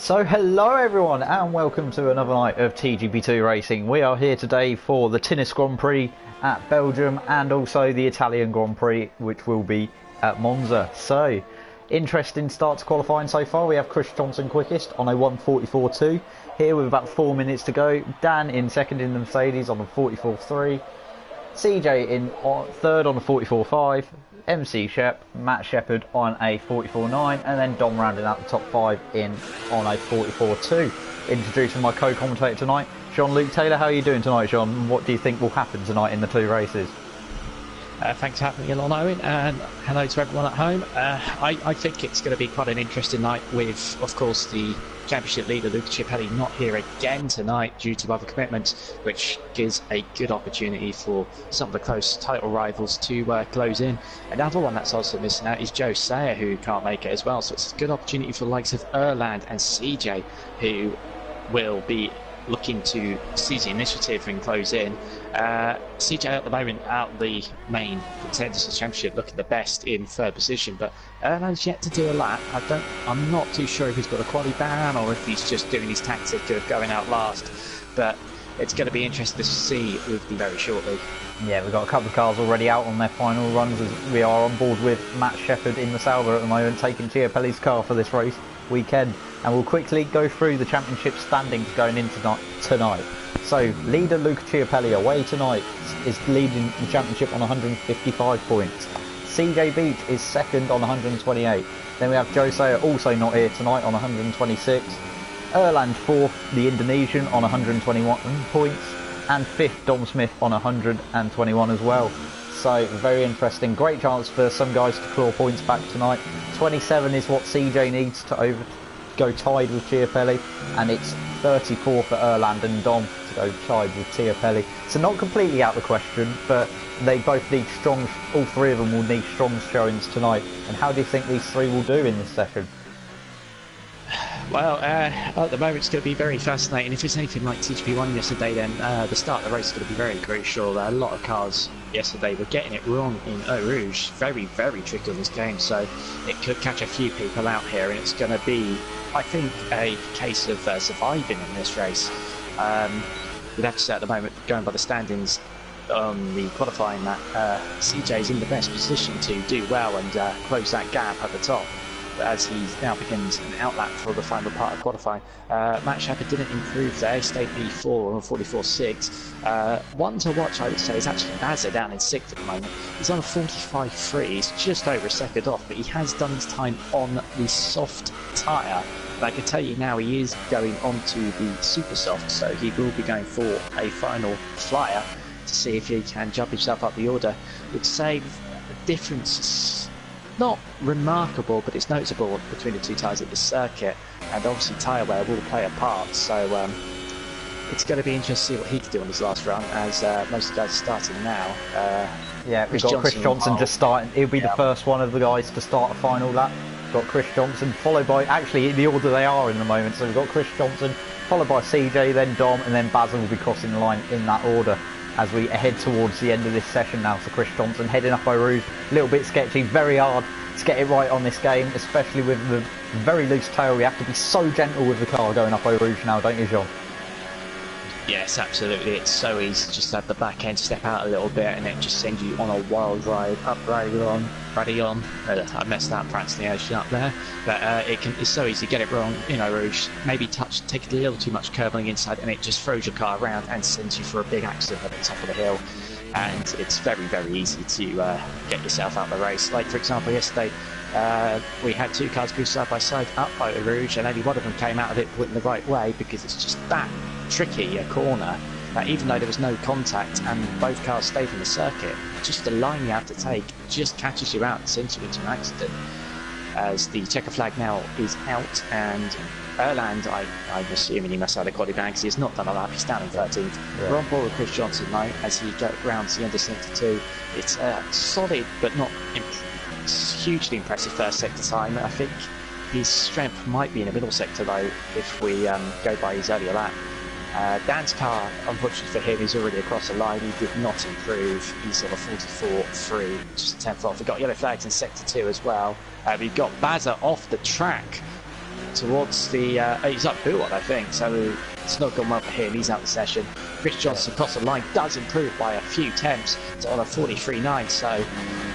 So hello everyone and welcome to another night of TGP2 Racing. We are here today for the Tennis Grand Prix at Belgium and also the Italian Grand Prix, which will be at Monza. So, interesting start to qualifying so far. We have Chris Johnson quickest on a 1:44.2 here with about 4 minutes to go. Dan in second in the Mercedes on a 44.3. CJ in third on a 44.5. MC Shep, Matt Shepherd on a 44.9, and then Dom rounding out the top 5 in on a 44.2. Introducing my co-commentator tonight, Jean-Luc Taylor. How are you doing tonight, Jean? What do you think will happen tonight in the two races? Thanks for having me along, Owen, and hello to everyone at home. I think it's going to be quite an interesting night with, of course, the championship leader Luca Chiappelli not here again tonight due to other commitments, which gives a good opportunity for some of the close title rivals to close in. Another one that's also missing out is Joe Sayer, who can't make it as well, so it's a good opportunity for the likes of Erland and CJ, who will be looking to seize the initiative and close in. CJ at the moment out the main contenders for the championship, looking the best in third position, but Erland's yet to do a lap. I'm not too sure if he's got a quali ban or if he's just doing his tactic of going out last, but it's going to be interesting to see with the very shortly. Yeah, we've got a couple of cars already out on their final runs as we are on board with Matt Shepherd in the Sauber at the moment, taking Chiappelli's car for this race weekend. And we'll quickly go through the championship standings going into tonight. So, leader Luca Chiappelli away tonight is leading the championship on 155 points. CJ Beach is second on 128. Then we have Joe Sayer also not here tonight on 126. Erland fourth, the Indonesian, on 121 points. And fifth, Dom Smith on 121 as well. So, very interesting. Great chance for some guys to claw points back tonight. 27 is what CJ needs to go tied with Chiappelli, and it's 34 for Erland and Dom to go tied with Chiappelli. So not completely out of the question, but they both need strong, all three of them will need strong showings tonight. And how do you think these three will do in this session? Well, at the moment it's going to be very fascinating. If it's anything like TGP1 yesterday, then the start of the race is going to be very crucial. A lot of cars yesterday were getting it wrong in Eau Rouge. Very tricky in this game, so it could catch a few people out here, and it's going to be, I think, a case of surviving in this race. We'd have to say at the moment, going by the standings on the qualifying, that CJ's in the best position to do well and close that gap at the top. As he now begins an outlap for the final part of qualifying. Matt Shepherd didn't improve there, he stayed P4 on 44.6. One to watch, I would say, is actually Bazza down in 6th at the moment. He's on a 45.3, he's just over a second off, but he has done his time on the soft tyre. And I can tell you now he is going on to the super soft, so he will be going for a final flyer to see if he can jump himself up the order. Would say the difference not remarkable, but it's noticeable between the two tyres at the circuit, and obviously tyre wear will play a part, so it's going to be interesting to see what he can do on his last run, as most of the guys are starting now. Yeah, we've got Chris Johnson just starting. He'll be the first one of the guys to start a final lap. Got Chris Johnson, followed by, actually in the order they are in the moment, so we've got Chris Johnson, followed by CJ, then Dom, and then Basil will be crossing the line in that order as we head towards the end of this session now. So Chris Johnson heading up Eau Rouge, a little bit sketchy, very hard to get it right on this game, especially with the very loose tail. We have to be so gentle with the car going up Eau Rouge now, don't you, John? Yes, absolutely. It's so easy just to have the back end step out a little bit and it just sends you on a wild ride up Radion. I messed that pronunciation up there, but it's so easy to get it wrong in Eau Rouge. Maybe take a little too much curve on the inside and it just throws your car around and sends you for a big accident at the top of the hill. And it's very easy to get yourself out of the race. Like for example yesterday, we had two cars go side by side up by Eau Rouge, and only one of them came out of it pointing the right way, because it's just that tricky a corner that even though there was no contact and both cars stayed in the circuit, just the line you have to take just catches you out and sends you into an accident. As the checker flag now is out, and Erland, I'm assuming he must have a quality ban because he has not done a lap, he's down in 13th. Yeah. We're on board with Chris Johnson now as he rounds the end of sector 2. It's a solid but not hugely impressive first sector time. I think his strength might be in the middle sector though if we go by his earlier lap. Dan's car, unfortunately for him, is already across the line. He did not improve. He's on a 44.3, just a 10th off. We've got yellow flags in sector 2 as well. We've got Bazza off the track towards the... he's up Buot, I think, so it's not gone well for him. He's out of the session. Chris Johnson across the line does improve by a few tenths to on a 43.9, so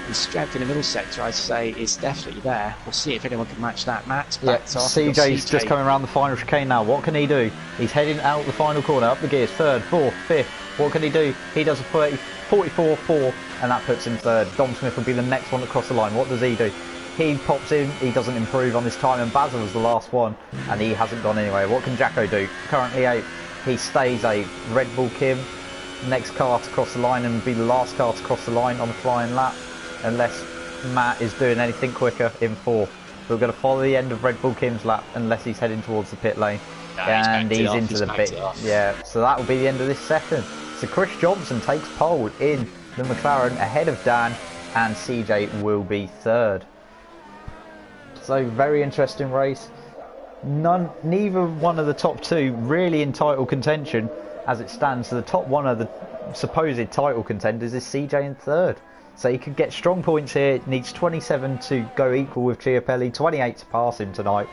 his strength in the middle sector, I'd say, is definitely there. We'll see if anyone can match that. Matt's backed off. CJ's just coming around the final chicane now. What can he do? He's heading out the final corner, up the gears, third, fourth, fifth. What can he do? He does a 44.4, and that puts him third. Dom Smith will be the next one across the line. What does he do? He pops in, he doesn't improve on his time, and Basil was the last one, and he hasn't gone anywhere. What can Jacko do? Currently 8th. He stays 8th. Red Bull Kim, next car to cross the line, and be the last car to cross the line on the flying lap, unless Matt is doing anything quicker in 4th. We're going to follow the end of Red Bull Kim's lap, unless he's heading towards the pit lane. And he's into the pit. Yeah, so that will be the end of this session. So Chris Johnson takes pole in the McLaren ahead of Dan, and CJ will be third. So very interesting race. Neither one of the top two really in title contention as it stands. So the top one of the supposed title contenders is CJ in third. So he could get strong points here. Needs 27 to go equal with Chiapelli, 28 to pass him tonight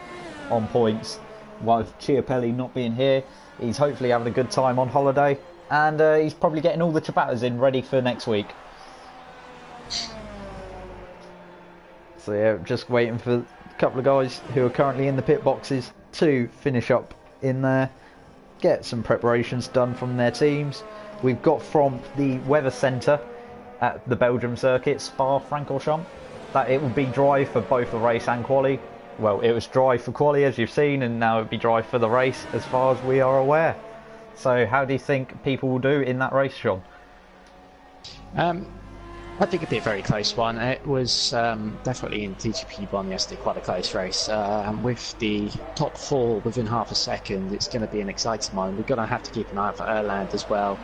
on points. While with Chiapelli not being here, he's hopefully having a good time on holiday, and he's probably getting all the ciabattas in ready for next week. So yeah, just waiting for a couple of guys who are currently in the pit boxes to finish up in there, get some preparations done from their teams. We've got from the weather centre at the Belgium circuit, Spa-Francorchamps, that it will be dry for both the race and quali. Well, it was dry for quali as you've seen, and now it'll be dry for the race as far as we are aware. So how do you think people will do in that race, Sean? I think it'd be a very close one. It was definitely in TGP1 yesterday, quite a close race. With the top 4 within half a second, it's going to be an exciting one. We're going to have to keep an eye out for Erland as well,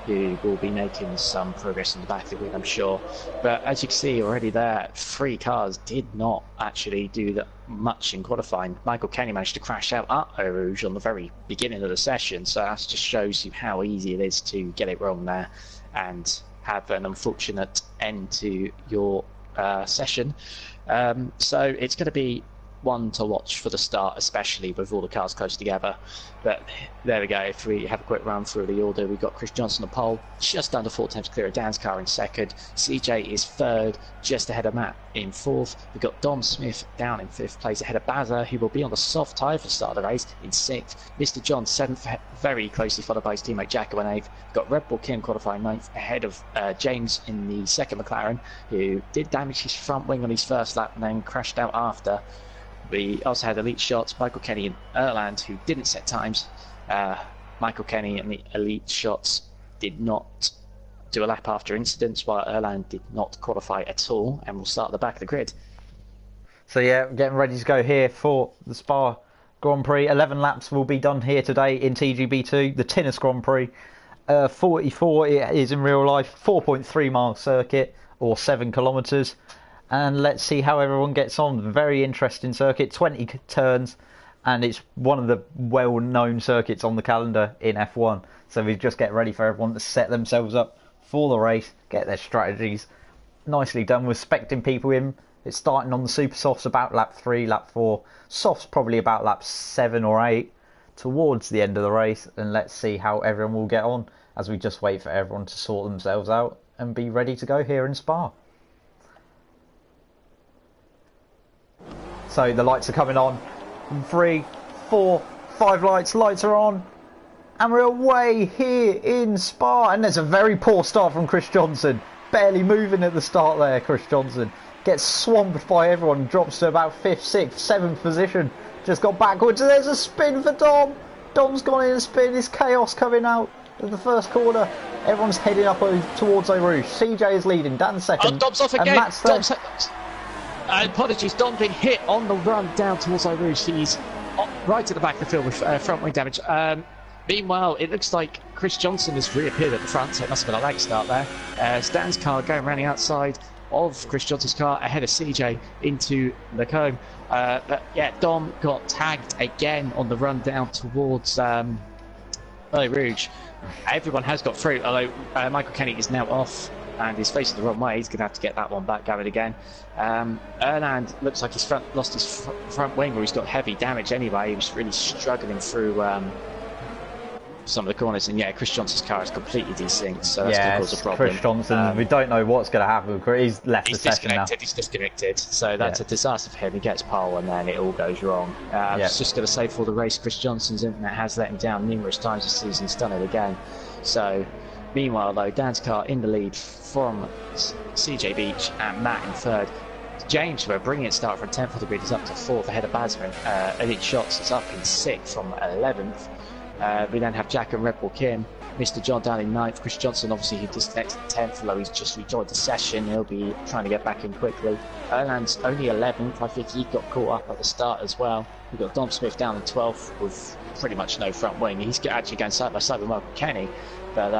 who will be making some progress in the back of the grid, I'm sure. But as you can see already there, 3 cars did not actually do that much in qualifying. Michael Kenny managed to crash out at Eau Rouge on the very beginning of the session, so that just shows you how easy it is to get it wrong there and have an unfortunate end to your session. So it's going to be one to watch for the start, especially with all the cars close together. But there we go. If we have a quick run through the order, we've got Chris Johnson on pole, just under 4 times clear of Dan's car in second. CJ is third, just ahead of Matt in fourth. We've got Dom Smith down in 5th place, ahead of Bazza, who will be on the soft tyre for the start of the race, in 6th. Mr. John 7th, very closely followed by his teammate Jacko in 8th. We've got Red Bull Kim qualifying 9th, ahead of James in the second McLaren, who did damage his front wing on his first lap and then crashed out after. We also had elite shots, Michael Kenny and Erland, who didn't set times. Michael Kenny and the elite shots did not do a lap after incidents, while Erland did not qualify at all, and will start at the back of the grid. So yeah, getting ready to go here for the Spa Grand Prix. 11 laps will be done here today in TGB2, the Tennis Grand Prix. 44 it is in real life, 4.3 mile circuit, or 7 kilometres. And let's see how everyone gets on. Very interesting circuit, 20 turns, and it's one of the well-known circuits on the calendar in F1. So we just get ready for everyone to set themselves up for the race, get their strategies nicely done. We're specting people in. It's starting on the super softs about lap 3, lap 4. Softs probably about lap 7 or 8 towards the end of the race. And let's see how everyone will get on as we just wait for everyone to sort themselves out and be ready to go here in Spa. So the lights are coming on. 3, 4, 5 lights. Lights are on. And we're away here in Spa. And there's a very poor start from Chris Johnson. Barely moving at the start there, Chris Johnson. Gets swamped by everyone. Drops to about 5th, 6th, 7th position. Just got backwards. And there's a spin for Dom. Dom's gone in a spin. There's chaos coming out of the first corner. Everyone's heading up towards Eau Rouge. CJ is leading. Dan's second. Oh, Dom's off again. And Matt's third. Apologies, Dom being hit on the run down towards Eau Rouge. He's right at the back of the field with front wing damage. Meanwhile, it looks like Chris Johnson has reappeared at the front, so it must have been a late start there. Stan's car going around the outside of Chris Johnson's car ahead of CJ into the cone. But yeah, Dom got tagged again on the run down towards Eau Rouge. Everyone has got through, although Michael Kenny is now off and he's facing the wrong way. He's going to have to get that one back going again. Erland looks like he's lost his front wing, or he's got heavy damage anyway. He was really struggling through some of the corners, and yeah, Chris Johnson's car is completely desynced, so that's going to cause a problem. Chris Johnson, we don't know what's going to happen. He's left the session now. He's disconnected, so that's a disaster for him. He gets pole, and then it all goes wrong. I was just going to say, for the race, Chris Johnson's internet has let him down numerous times this season. He's done it again. So, meanwhile, though, Dan's car in the lead from CJ Beach and Matt in third. James, for a brilliant start from 10th of the grid, is up to 4th ahead of Basman. Elite Shots is up in 6th from 11th. We then have Jack and Red Bull Kim, Mr. John down in 9th. Chris Johnson, obviously, he disconnected 10th, although he's just rejoined the session. He'll be trying to get back in quickly. Erland's only 11th. I think he got caught up at the start as well. We've got Dom Smith down in 12th with pretty much no front wing. He's actually going side by side with Michael Kenny, but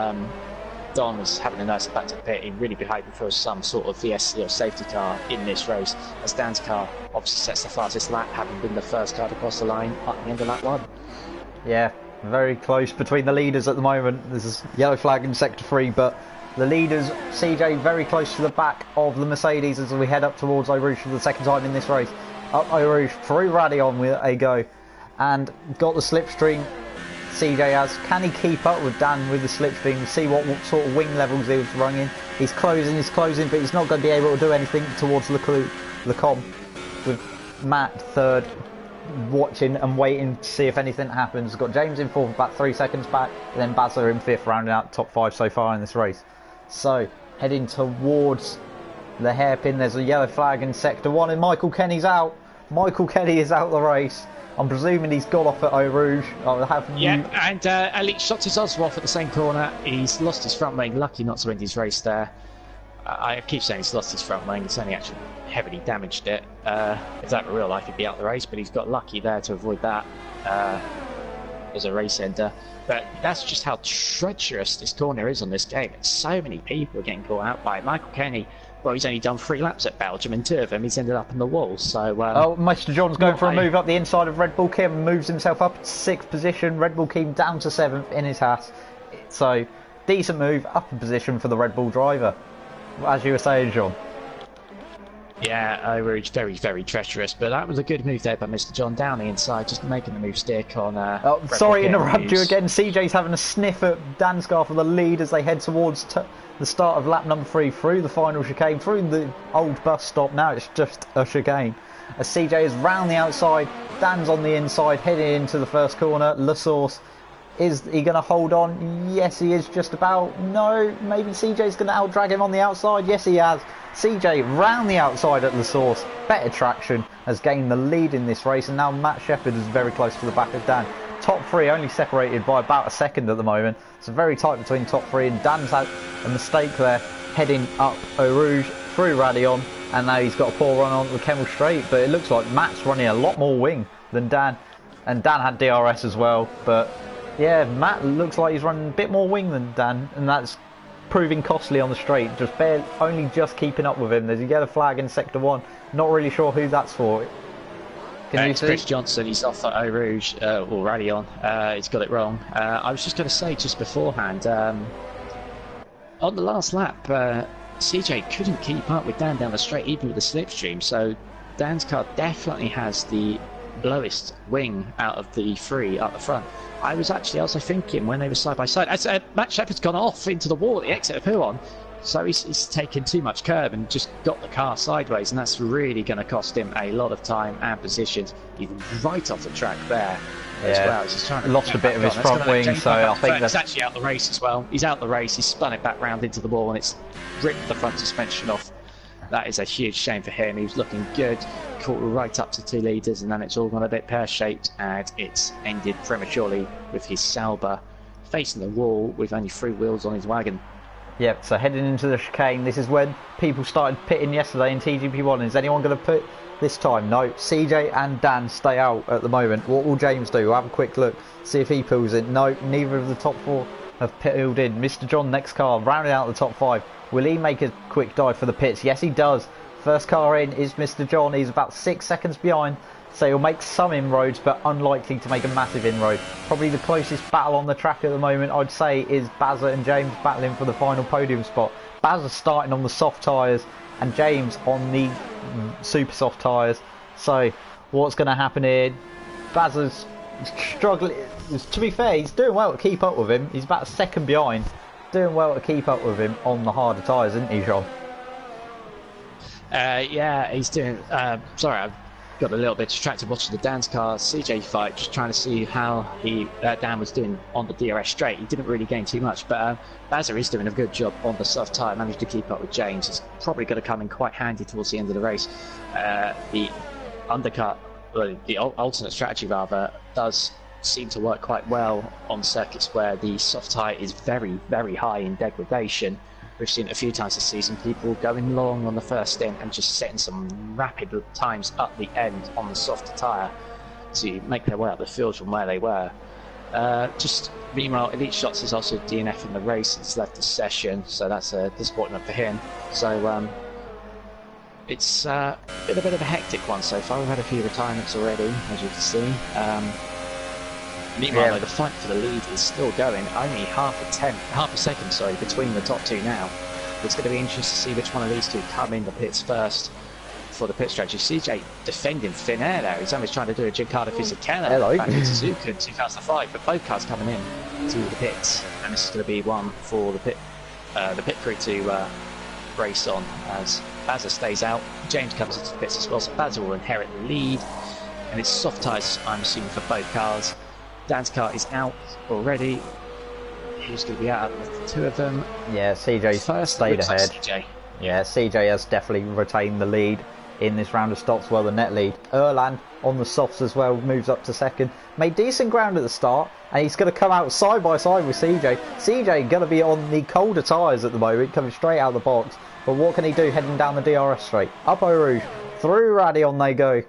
Don was having a nice back to the pit. He really behaved for some sort of VSC or safety car in this race, as Dan's car obviously sets the fastest lap, having been the first car to cross the line at the end of lap 1. Yeah, very close between the leaders at the moment. This is yellow flag in sector 3, but the leaders, CJ, very close to the back of the Mercedes as we head up towards Eau Rouge for the second time in this race. Up Eau Rouge, through Radion with a go, and got the slipstream. CJ has. Can he keep up with Dan with the slipstream? See what sort of wing levels he was running. He's closing, but he's not going to be able to do anything towards Lecom, with Matt third, watching and waiting to see if anything happens. Got James in 4th, about 3 seconds back, and then Basler in 5th, rounding out top 5 so far in this race. So, heading towards the hairpin, there's a yellow flag in sector 1, and Michael Kenny's out. Michael Kenny is out of the race. I'm presuming he's got off at Eau Rouge. And Elite Shots is also off at the same corner. He's lost his front wing, lucky not to win his race there. I keep saying he's lost his front wing, he's only actually heavily damaged it. If that were real life, he'd be out the race, but he's got lucky there to avoid that as a race ender. But that's just how treacherous this corner is on this game. So many people are getting caught out by it. Michael Kenny, well, he's only done 3 laps at Belgium, and 2 of them he's ended up in the wall. So, Mr. John's going for a move up the inside of Red Bull Kim, moves himself up to 6th position. Red Bull Kim down to 7th in his Haas. So, decent move, up a position for the Red Bull driver. As you were saying, John. Yeah, Rouge very, very treacherous, but that was a good move there by Mr. John down the inside, just making the move stick on. Sorry, interrupt you again. CJ's having a sniff at Dan's car for the lead as they head towards the start of lap number 3 through the final chicane, through the old bus stop. Now it's just a chicane. As CJ is round the outside, Dan's on the inside, heading into the first corner. La Source, is he going to hold on? Yes, he is just about. No, maybe CJ's going to outdrag him on the outside. Yes, he has. CJ round the outside at La Source. Better traction, has gained the lead in this race, and now Matt Shepherd is very close to the back of Dan. Top 3 only separated by about a second at the moment. It's very tight between top 3, and Dan's had a mistake there, heading up Eau Rouge through Radion, and now he's got a poor run on the Kemmel Straight, but it looks like Matt's running a lot more wing than Dan, and Dan had DRS as well, but yeah, Matt looks like he's running a bit more wing than Dan, and that's proving costly on the straight, only just keeping up with him. There's a yellow flag in sector 1, not really sure who that's for. It's Chris Johnson, he's off at Eau Rouge, or Radion, he's got it wrong. I was just going to say just beforehand, on the last lap, CJ couldn't keep up with Dan down the straight, even with the slipstream, so Dan's car definitely has the lowest wing out of the 3 up the front. I was also thinking when they were side by side, as Matt Shepherd's gone off into the wall at the exit of Huon, so he's taken too much curb and just got the car sideways, and that's really going to cost him a lot of time and positions. He's right off the track there as well. He's trying to lost a bit of his front wing, so I think that's actually out the race as well. He's out the race, he's spun it back round into the wall, and it's ripped the front suspension off. That is a huge shame for him. He was looking good, caught right up to 2 leaders, and then it's all gone a bit pear-shaped, and it's ended prematurely with his Sauber facing the wall with only 3 wheels on his wagon. Yep, so heading into the chicane, this is when people started pitting yesterday in TGP1. Is anyone going to pit this time? No, CJ and Dan stay out at the moment. What will James do? We'll have a quick look, see if he pulls in. No, neither of the top 4 have pulled in. Mr. John, next car, rounding out the top 5. Will he make a quick dive for the pits? Yes, he does. First car in is Mr. John. He's about 6 seconds behind So he'll make some inroads, but unlikely to make a massive inroad. Probably the closest battle on the track at the moment, I'd say, is Bazza and James battling for the final podium spot. Bazza starting on the soft tyres and James on the super soft tyres. So what's going to happen here? Bazza's struggling. To be fair, he's doing well to keep up with him. He's about a second behind. Doing well to keep up with him on the harder tyres, isn't he, John? Yeah, he's doing... sorry, I've got a little bit distracted watching the Dan's car CJ fight, just trying to see how Dan was doing on the DRS straight. He didn't really gain too much, but Bazza is doing a good job on the soft tyre, managed to keep up with James. It's probably going to come in quite handy towards the end of the race. The undercut, well, the alternate strategy rather, does seem to work quite well on circuits where the soft tyre is very, very high in degradation. We've seen it a few times this season, people going long on the first stint and just setting some rapid times up the end on the softer tyre to make their way up the field from where they were. Just meanwhile, Elite Shots is also DNF in the race. He's left the session, so that's a disappointment for him. So it's been a bit of a hectic one so far. We've had a few retirements already, as you can see. Meanwhile, though, the fight for the lead is still going. Only half a second, between the top two now. It's going to be interesting to see which one of these two come in the pits first for the pit strategy. CJ defending thin air there. He's almost trying to do a Giancarlo Fisichella back in Suzuka in 2005, but both cars coming in to the pits, and this is going to be one for the pit crew to race on as Bazza stays out. James comes into the pits as well, so Bazza will inherit the lead, and it's soft tyres, I'm assuming, for both cars. Dan's car is out already. Who's going to be out of the two of them? Yeah, CJ's first stayed ahead. Like CJ. Yeah, CJ has definitely retained the lead in this round of stops, well, the net lead. Erland on the softs as well, moves up to second. Made decent ground at the start, and he's going to come out side by side with CJ. CJ going to be on the colder tyres at the moment, coming straight out of the box. But what can he do heading down the DRS straight? Up Eau Rouge, through Radion they go.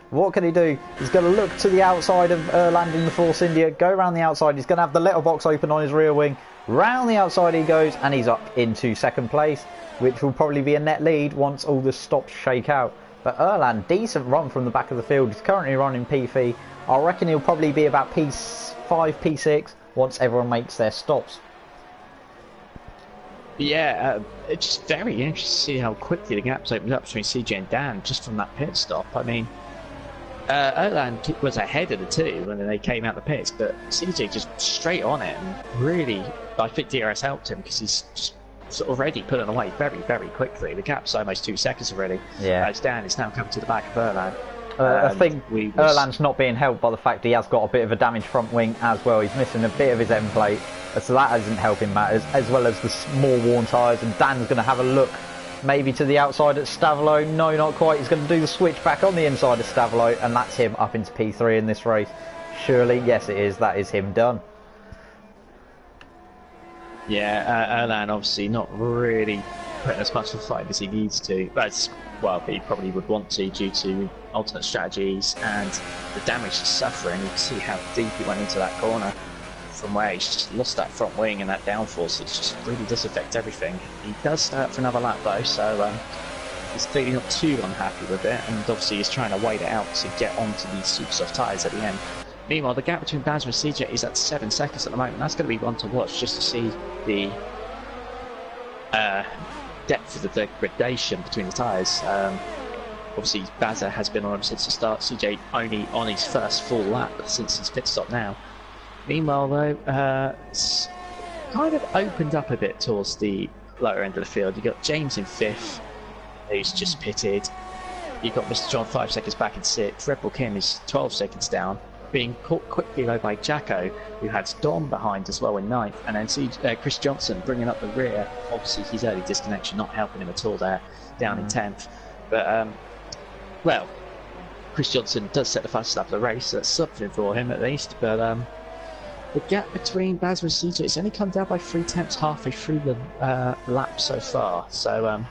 What can he do? He's going to look to the outside of Erland in the Force India, go around the outside. He's going to have the letterbox open on his rear wing. Round the outside he goes, and he's up into second place, which will probably be a net lead once all the stops shake out. But Erland, decent run from the back of the field. He's currently running P3. I reckon he'll probably be about P5, P6 once everyone makes their stops. Yeah, it's just very interesting to see how quickly the gaps opened up between CJ and Dan just from that pit stop. I mean, Erland was ahead of the two when they came out the pits, but CJ just straight on it, and really, I think DRS helped him because he's just sort of already pulling away very, very quickly. The gap's almost 2 seconds already. Yeah. As Dan is now coming to the back of Erland. I think Erland's not being helped by the fact he has got a bit of a damaged front wing as well. He's missing a bit of his end plate, so that isn't helping matters, as well as the more worn tyres. And Dan's going to have a look maybe to the outside at Stavolo. No, not quite. He's going to do the switch back on the inside of Stavolo, and that's him up into P3 in this race. Surely, yes it is. That is him done. Yeah, Erland obviously not really putting as much of a fight as he needs to. But, well, he probably would want to due to alternate strategies and the damage he's suffering. You can see how deep he went into that corner from where he's just lost that front wing and that downforce. It just really does affect everything. He does stay up for another lap though, so he's clearly not too unhappy with it, and obviously he's trying to wait it out to get onto these super soft tyres at the end. Meanwhile, the gap between Bazza and CJ is at 7 seconds at the moment. That's going to be one to watch just to see the depth of the degradation between the tyres. Obviously, Bazza has been on him since the start. CJ only on his first full lap since his pit stop now. Meanwhile, though, it's kind of opened up a bit towards the lower end of the field. You've got James in 5th, who's just pitted. You've got Mr. John 5 seconds back in 6th. Red Bull Kim is 12 seconds down, being caught quickly though by Jacko, who had Dom behind as well in 9th, and then Chris Johnson bringing up the rear. Obviously his early disconnection not helping him at all there, down in 10th. But well, Chris Johnson does set the fastest lap of the race, so that's something for him at least. But the gap between Bazza and CJ, it's only come down by 3/10 halfway through the lap so far, so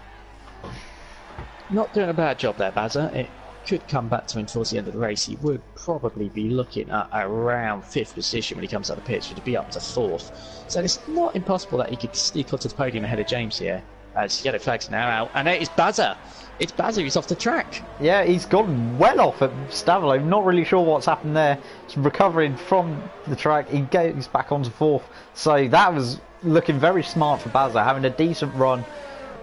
not doing a bad job there, Bazza. It could come back to him towards the end of the race. He would probably be looking at around 5th position when he comes out of the pits, to be up to 4th. So it's not impossible that he could sneak onto the podium ahead of James here. as yellow flags now out, and it is Bazza. It's Bazza who's off the track. Yeah, he's gone well off at Stavilo. Not really sure what's happened there. He's recovering from the track. He goes back onto fourth. So that was looking very smart for Bazza, having a decent run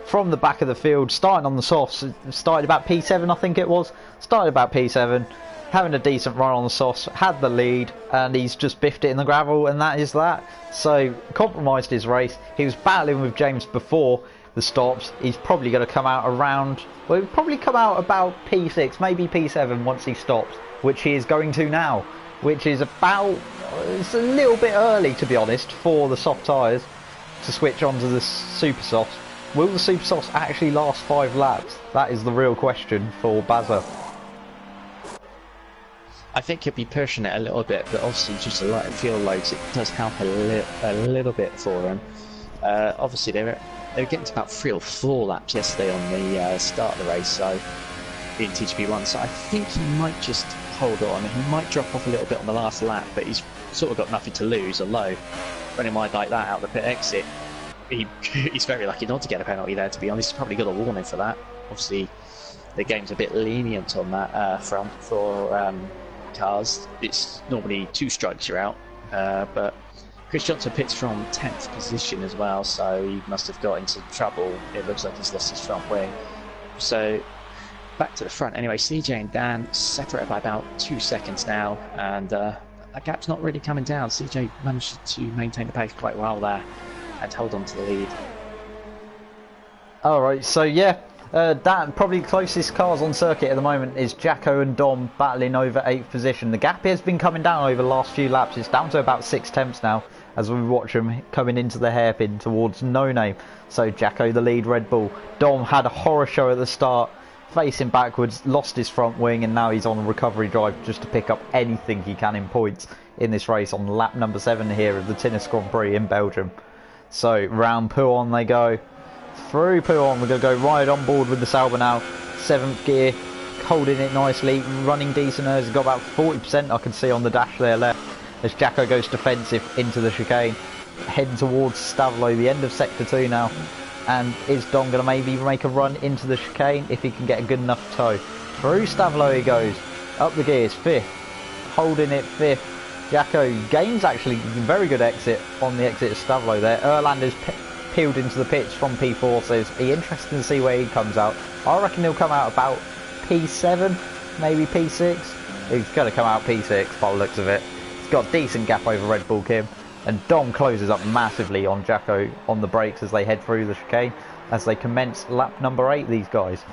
from the back of the field, starting on the softs. Started about P7, I think it was. Started about P7, having a decent run on the softs, had the lead, and he's just biffed it in the gravel, and that is that. So compromised his race. He was battling with James before the stops. He's probably going to come out around, well, he'll probably come out about P6, maybe P7 once he stops, which he is going to now, which is about, it's a little bit early to be honest for the soft tyres to switch onto the super softs. Will the super softs actually last 5 laps? That is the real question for Bazza. I think he'll be pushing it a little bit, but obviously just a light fuel loads, it does help a little bit for him. Obviously they were getting to about 3 or 4 laps yesterday on the start of the race, so in TGP1, so I think he might just hold on. He might drop off a little bit on the last lap, but he's sort of got nothing to lose, although running wide like that out the pit exit, he's very lucky not to get a penalty there, to be honest. He's probably got a warning for that. Obviously the game's a bit lenient on that front for cars. It's normally 2 strikes you're out, but Chris Johnson pits from 10th position as well, so he must have got into trouble. It looks like he's lost his front wing. So back to the front anyway. CJ and Dan separated by about 2 seconds now, and that gap's not really coming down. CJ managed to maintain the pace quite well there and hold on to the lead. Alright, so yeah, that probably closest cars on circuit at the moment is Jacko and Dom battling over 8th position. The gap has been coming down over the last few laps. It's down to about 6 tenths now as we watch him coming into the hairpin towards No Name. So Jacko the lead Red Bull. Dom had a horror show at the start, facing backwards, lost his front wing, and now he's on a recovery drive just to pick up anything he can in points in this race on lap number 7 here of the Tinnis Grand Prix in Belgium. So round Pouhon they go. Through Pouhon, we're going to go right on board with the Sauber now. 7th gear, holding it nicely, running decent. He's got about 40% I can see on the dash there left as Jacko goes defensive into the chicane, heading towards Stavilo, the end of sector 2 now. And is Dom going to maybe make a run into the chicane if he can get a good enough tow? Through Stavilo he goes, up the gears, 5th, holding it 5th. Jacko gains actually very good exit on the exit of Stavilo there. Erlander's peeled into the pits from P4, so it's be interesting to see where he comes out. I reckon he'll come out about P7, maybe P6. He's going to come out P6 by the looks of it. He's got a decent gap over Red Bull Kim, and Dom closes up massively on Jacko on the brakes as they head through the chicane as they commence lap number 8, these guys.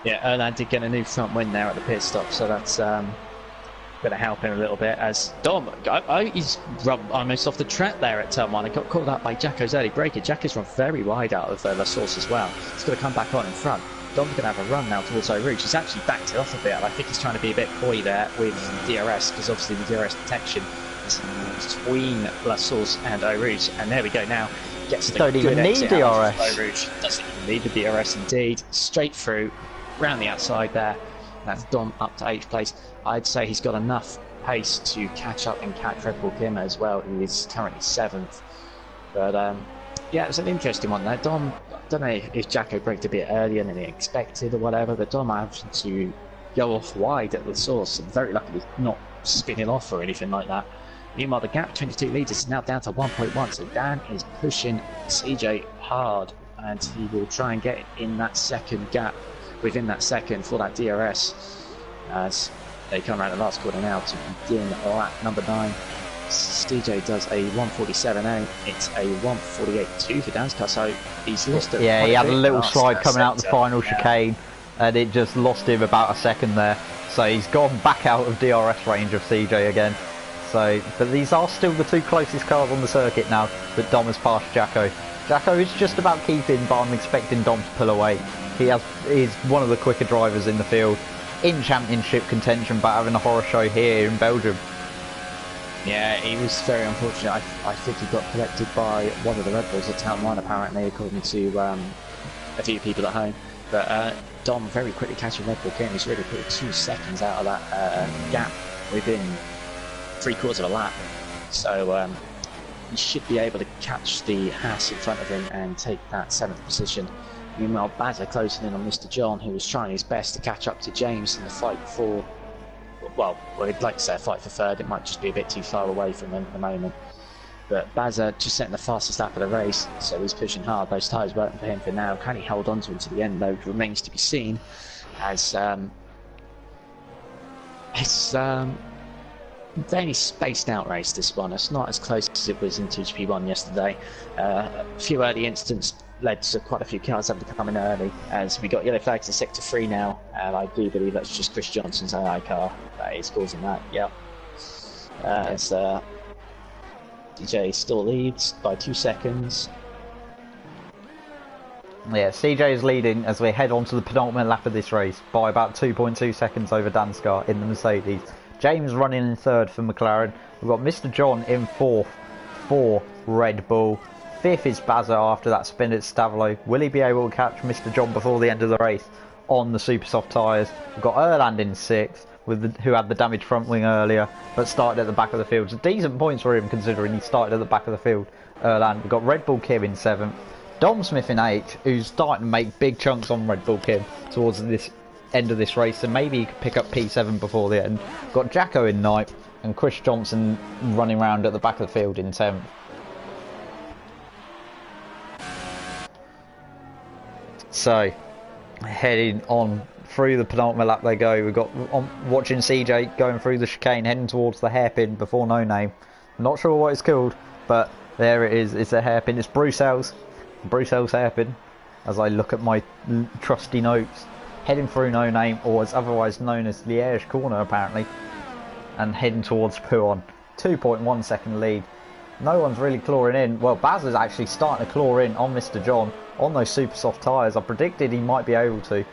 Yeah, Erlander getting a new front wing now at the pit stop, so that's going to help him a little bit as Dom, he's run almost off the track there at turn 1 and got caught up by Jacko's early braking. Jacko's run very wide out of La Source as well. He's going to come back on in front. Dom's going to have a run now towards Eau Rouge. He's actually backed it off a bit, and I think he's trying to be a bit coy there with DRS, because obviously the DRS detection is between La Source and Eau Rouge. And there we go now. Gets the Don't even need DRS. Eau Rouge doesn't even need the DRS indeed. Straight through, round the outside there. That's Dom up to 8th place. I'd say he's got enough pace to catch up and catch Red Bull Kim as well, who is currently 7th. But yeah, it's an interesting one there. Dom, I don't know if Jacko braked a bit earlier than he expected or whatever, but Dom managed to go off wide at the source and very luckily not spinning off or anything like that. Meanwhile, the gap 22 litres is now down to 1.1, so Dan is pushing CJ hard, and he will try and get in that second gap within that second for that DRS as they come around the last corner now to begin lap number 9. CJ does a 147.8. It's a 148.2 for Dan's car, so he's lost it. Yeah, he had a little slide coming out the final chicane, and it just lost him about a second there. So he's gone back out of DRS range of CJ again. So, but these are still the 2 closest cars on the circuit now that Dom has passed Jacko. Jacko is just about keeping, but I'm expecting Dom to pull away. He's one of the quicker drivers in the field, in championship contention, but having a horror show here in Belgium. Yeah, he was very unfortunate. I think he got collected by one of the Red Bulls at Town 1 apparently, according to a few people at home. But Dom very quickly catching Red Bull Kim. He's really put 2 seconds out of that gap within 3/4 of a lap. So he should be able to catch the Haas in front of him and take that 7th position. Meanwhile, Bazza closing in on Mr. John, who was trying his best to catch up to James in the fight for, well, I'd like to say a fight for third. It might just be a bit too far away from him at the moment. But Bazza just setting the fastest lap of the race, so he's pushing hard. Those tyres working for him for now. Can he hold on to him to the end, though? Remains to be seen, as it's very spaced out race, this one. It's not as close as it was in 2GP1 yesterday. A few early incidents led to quite a few cars having to come in early, as we got yellow flags in sector 3 now, and I do believe that's just Chris Johnson's AI car that is causing that. Yep. As CJ still leads by 2 seconds. Yeah, CJ is leading as we head on to the penultimate lap of this race by about 2.2 seconds over Danskar in the Mercedes. James running in third for McLaren. We've got Mr. John in fourth for Red Bull. Fifth is Bazza after that spin at Stavolo. Will he be able to catch Mr. John before the end of the race on the super soft tyres? We've got Erland in sixth, who had the damaged front wing earlier, but started at the back of the field. So decent points for him considering he started at the back of the field. Erland. We've got Red Bull Kim in seventh. Dom Smith in eighth, who's starting to make big chunks on Red Bull Kim towards this end of this race, and maybe he could pick up P7 before the end. Got Jacko in ninth, and Chris Johnson running around at the back of the field in 10th. So, heading on through the penultimate lap they go. We've got watching CJ going through the chicane, heading towards the hairpin before No Name. I'm not sure what it's called, but there it is. It's a hairpin. It's Bruxelles hairpin. As I look at my trusty notes, heading through No Name, or as otherwise known as Liège corner apparently, and heading towards Pouhon. 2.1 second lead. No one's really clawing in. Well, Baz is actually starting to claw in on Mr. John on those super soft tyres. I predicted he might be able to.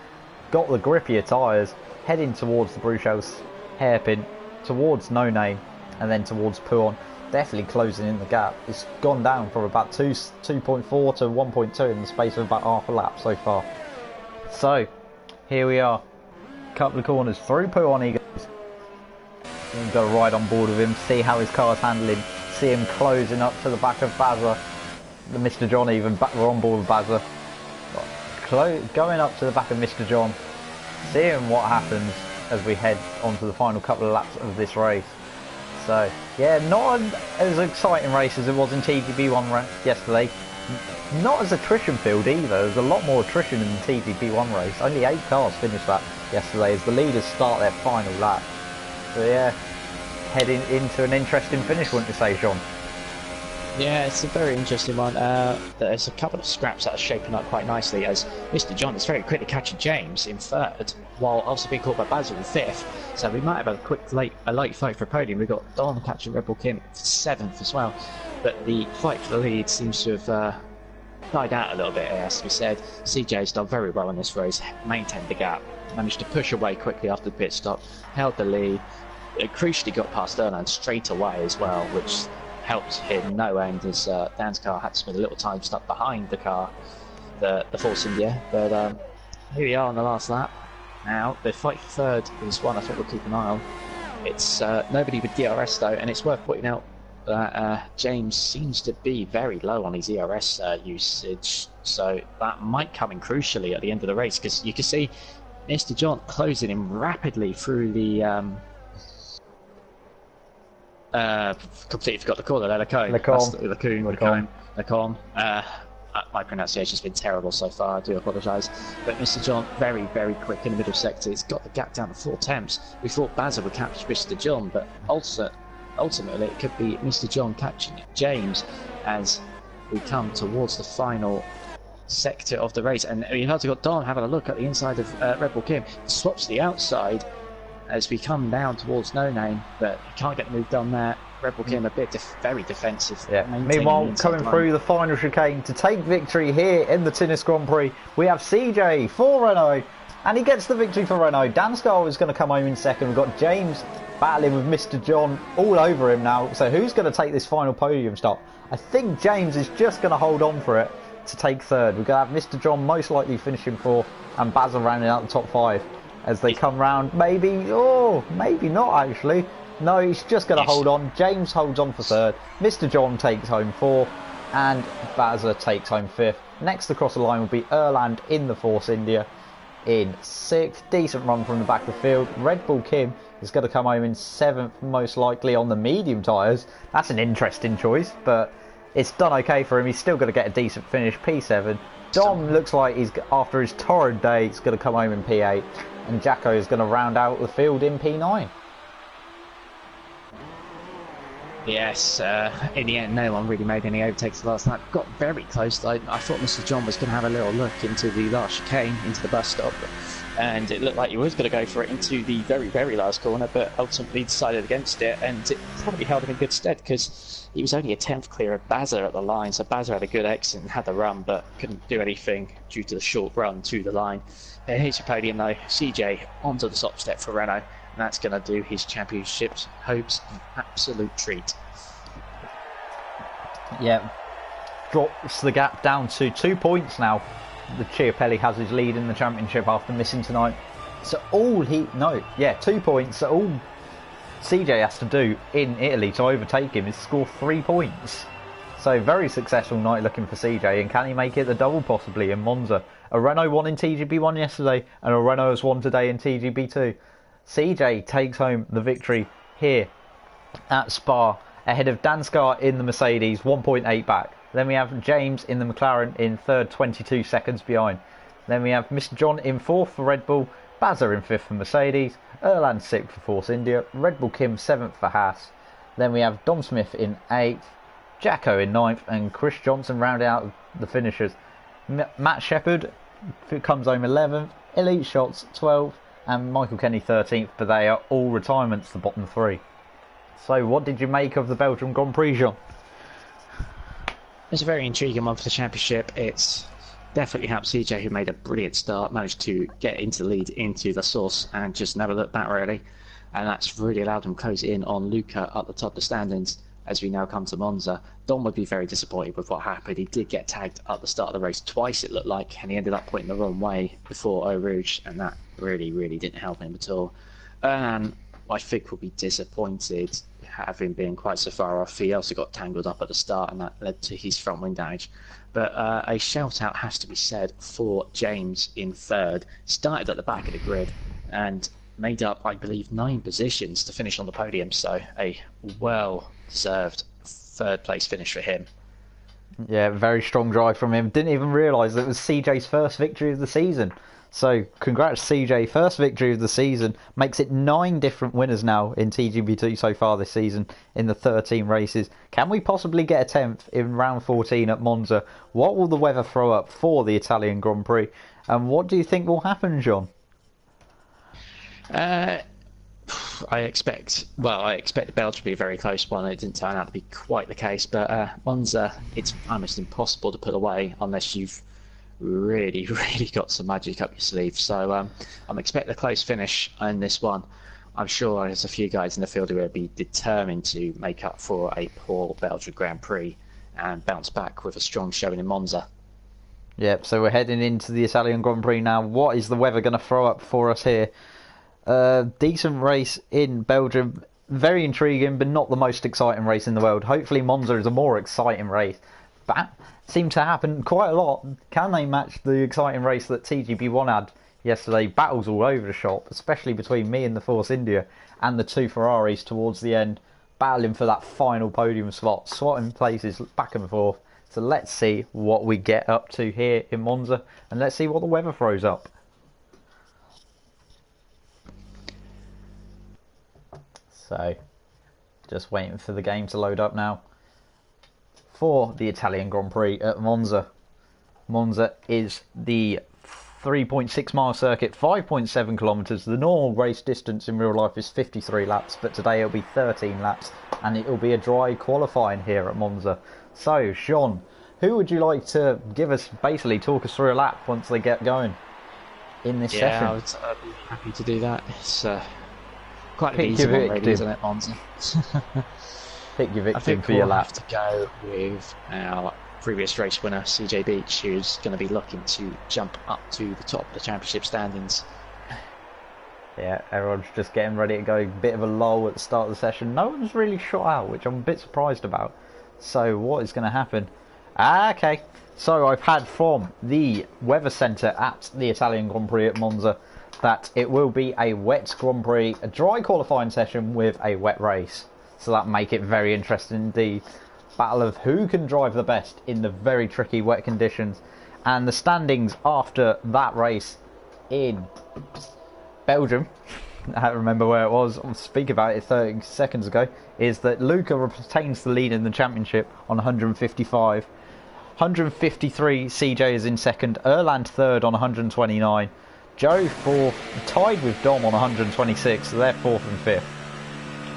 Got the grippier tyres, heading towards the Bruxelles hairpin, towards No Name, and then towards Pouhon. Definitely closing in the gap. It's gone down from about 2.4 to 1.2 in the space of about half a lap so far. So, here we are. Couple of corners through Pouhon he goes. You've got to ride on board with him, see how his car's handling. See him closing up to the back of Bazza. The Mr. John even, we're on board with Bazza. Going up to the back of Mr. John. Seeing what happens as we head onto the final couple of laps of this race. So, yeah, not as exciting race as it was in TGB1 yesterday. Not as attrition filled either. There's a lot more attrition in the TGB1 race. Only 8 cars finished that yesterday as the leaders start their final lap. So yeah, heading into an interesting finish, wouldn't you say, John? Yeah, it's a very interesting one. There's a couple of scraps that are shaping up quite nicely, as Mr. John is very quickly catching James in third, while also being caught by Basil in fifth. So we might have a light fight for a podium. We've got Don catching Red Bull Kim seventh as well. But the fight for the lead seems to have died out a little bit, it has to be said. CJ's done very well in this race, maintained the gap, managed to push away quickly after the pit stop, held the lead. It crucially got past Erland straight away as well, which helped him no end, as Dan's car had to spend a little time stuck behind the car, the Force India. But here we are on the last lap. Now, the fight for third is one I think we'll keep an eye on. It's nobody with DRS though, and it's worth pointing out that James seems to be very low on his ERS usage, so that might come in crucially at the end of the race, because you can see Mr. John closing in rapidly through the completely forgot to call it Lacombe. My pronunciation's been terrible so far, I do apologise. But Mr. John, very, very quick in the middle sector. He's got the gap down to 4 tenths. We thought Bazza would catch Mr. John, but ultimately it could be Mr. John catching James as we come towards the final sector of the race. And you've also got Don having a look at the inside of Red Bull Kim. Swaps the outside as we come down towards No Name, but he can't get the move done there. Red Bull Kim a bit very defensive. Yeah. Meanwhile, coming through the final chicane to take victory here in the Tunis Grand Prix, we have CJ for Renault, and he gets the victory for Renault. Danskar is going to come home in second. We've got James battling with Mr. John all over him now. So who's going to take this final podium stop? I think James is just going to hold on for it to take third. We're going to have Mr. John most likely finishing fourth, and Basil rounding out the top 5 as they come round. Maybe not actually. No, he's just going to Yes. hold on. James holds on for third. Mr. John takes home fourth. And Bazza takes home fifth. Next across the line will be Erland in the Force India in sixth. Decent run from the back of the field. Red Bull Kim is going to come home in seventh, most likely on the medium tyres. That's an interesting choice, but it's done okay for him. He's still going to get a decent finish, P7. Dom looks like he's, after his torrid day, he's going to come home in P8. And Jacko is going to round out the field in P9. Yes, in the end, no one really made any overtakes last night. Got very close. I thought Mr. John was going to have a little look into the last chicane, into the bus stop, and it looked like he was going to go for it into the very, very last corner, but ultimately decided against it, and it probably held him in good stead because he was only a 10th clear of Bazza at the line, so Bazza had a good exit and had the run, but couldn't do anything due to the short run to the line. And here's your podium though, CJ onto the top step for Renault. And that's going to do his championship's hopes an absolute treat. Yeah, drops the gap down to 2 points now. The Chiapelli has his lead in the championship after missing tonight. So all 2 points. So all CJ has to do in Italy to overtake him is score 3 points. So very successful night looking for CJ, and can he make it the double possibly in Monza? A Renault won in TGB1 yesterday, and a Renault has won today in TGB2. CJ takes home the victory here at Spa ahead of Danskar in the Mercedes, 1.8 back. Then we have James in the McLaren in third, 22 seconds behind. Then we have Mr. John in fourth for Red Bull, Bazza in fifth for Mercedes, Erland sixth for Force India, Red Bull Kim seventh for Haas. Then we have Dom Smith in eighth, Jacko in ninth, and Chris Johnson rounding out the finishers. Matt Shepherd comes home 11th, Elite Shots 12th, and Michael Kenny 13th, but they are all retirements, the bottom three. So what did you make of the Belgium Grand Prix, Jean? It's a very intriguing one for the championship. It's definitely helped CJ, who made a brilliant start, managed to get into the lead into the source and just never looked back really. And that's really allowed him close in on Luca at the top of the standings as we now come to Monza. Dom would be very disappointed with what happened. He did get tagged at the start of the race twice, it looked like, and he ended up pointing the wrong way before Eau Rouge, and that really, really didn't help him at all. I think will be disappointed having been quite so far off. He also got tangled up at the start, and that led to his front wing damage. But a shout out has to be said for James in third. Started at the back of the grid and made up, I believe, 9 positions to finish on the podium. So a well-deserved third place finish for him. Yeah, very strong drive from him. Didn't even realise that it was CJ's first victory of the season. So congrats CJ, first victory of the season. Makes it 9 different winners now in TGB2 so far this season in the 13 races. Can we possibly get a 10th in round 14 at Monza? What will the weather throw up for the Italian Grand Prix? And what do you think will happen, John? I expect Belgium to be a very close one. It didn't turn out to be quite the case, but Monza, it's almost impossible to put away unless you've really got some magic up your sleeve. So I'm expecting a close finish in this one. I'm sure there's a few guys in the field who will be determined to make up for a poor Belgian Grand Prix and bounce back with a strong showing in Monza. Yep, so we're heading into the Italian Grand Prix now. What is the weather going to throw up for us here? Decent race in Belgium. Very intriguing, but not the most exciting race in the world. Hopefully Monza is a more exciting race. That seemed to happen quite a lot. Can they match the exciting race that TGB1 had yesterday? Battles all over the shop, especially between me and the Force India and the 2 Ferraris towards the end, battling for that final podium slot, swatting places back and forth. So let's see what we get up to here in Monza, and let's see what the weather throws up. So, just waiting for the game to load up now for the Italian Grand Prix at Monza. Monza is the 3.6 mile circuit, 5.7 kilometres. The normal race distance in real life is 53 laps, but today it'll be 13 laps, and it'll be a dry qualifying here at Monza. So, Sean, who would you like to give us, basically talk us through a lap once they get going in this session? Yeah, I'd be happy to do that. It's quite an easy one, really, isn't it, Monza? Pick your victim I think for your we'll lap. have to go with our previous race winner, CJ Beach, who's going to be looking to jump up to the top of the championship standings. Yeah, everyone's just getting ready to go. Bit of a lull at the start of the session. No one's really shot out, which I'm a bit surprised about. So what is going to happen? Okay, so I've had from the weather centre at the Italian Grand Prix at Monza that it will be a wet Grand Prix, a dry qualifying session with a wet race. So that make it very interesting indeed. Battle of who can drive the best in the very tricky wet conditions. And the standings after that race in Belgium, I don't remember where it was, I'll speak about it 30 seconds ago, is that Luca retains the lead in the championship on 155. 153 CJ is in second, Erland third on 129, Joe fourth, tied with Dom on 126, so they're fourth and fifth.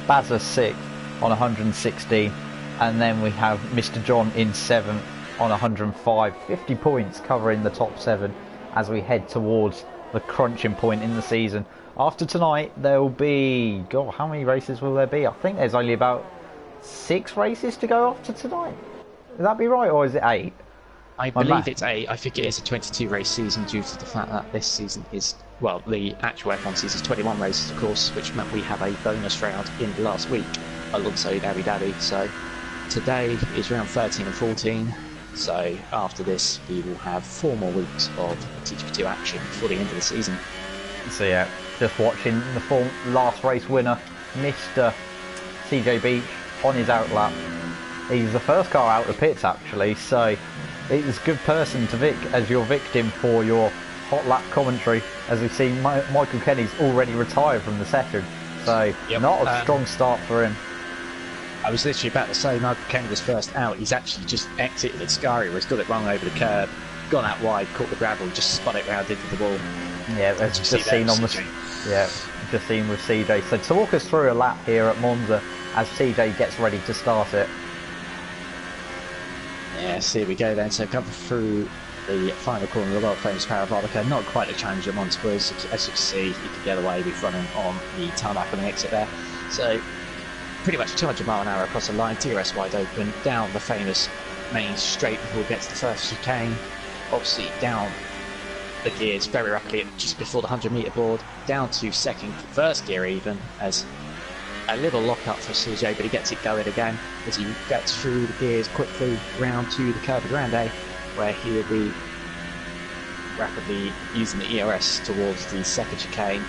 Bazza sixth on 116, and then we have Mr. John in seventh on 105. 50 points covering the top seven as we head towards the crunching point in the season. After tonight, there will be... God, how many races will there be? I think there's only about 6 races to go after tonight. Would that be right, or is it 8? I believe it's 8. I think it is a 22 race season due to the fact that this season is... Well, the actual F1 season is 21 races, of course, which meant we have a bonus round in the last week alongside Abu Dhabi. So today is round 13 and 14. So after this, we will have 4 more weeks of TGP2 action before the end of the season. So yeah, just watching the last race winner, Mr. CJ Beach, on his outlap. He's the first car out of the pits actually, so it's a good person to Vic as your victim for your hot lap commentary, as we see Michael Kenny's already retired from the session. So not a strong start for him. I was literally about to say Michael Kenny was first out. He's actually just exited at Scary, where he's got it wrong over the curb, gone out wide, caught the gravel, just spun it round into the wall. Yeah, that's just seen on the just seen with CJ. So talk us through a lap here at Monza as CJ gets ready to start it. Yes, here we go then. So coming through the final corner of the world famous Parabolica, not quite a challenge at Monza was. As you can see, he can get away with running on the tarmac on the exit there. So pretty much 200 mile an hour across the line, DRS wide open, down the famous main straight before it gets to the first chicane, obviously down the gears very rapidly just before the 100 metre board, down to first gear even, as a little lock up for CJ, but he gets it going again as he gets through the gears quickly round to the Curva Grande, where he will be rapidly using the ERS towards the second chicane.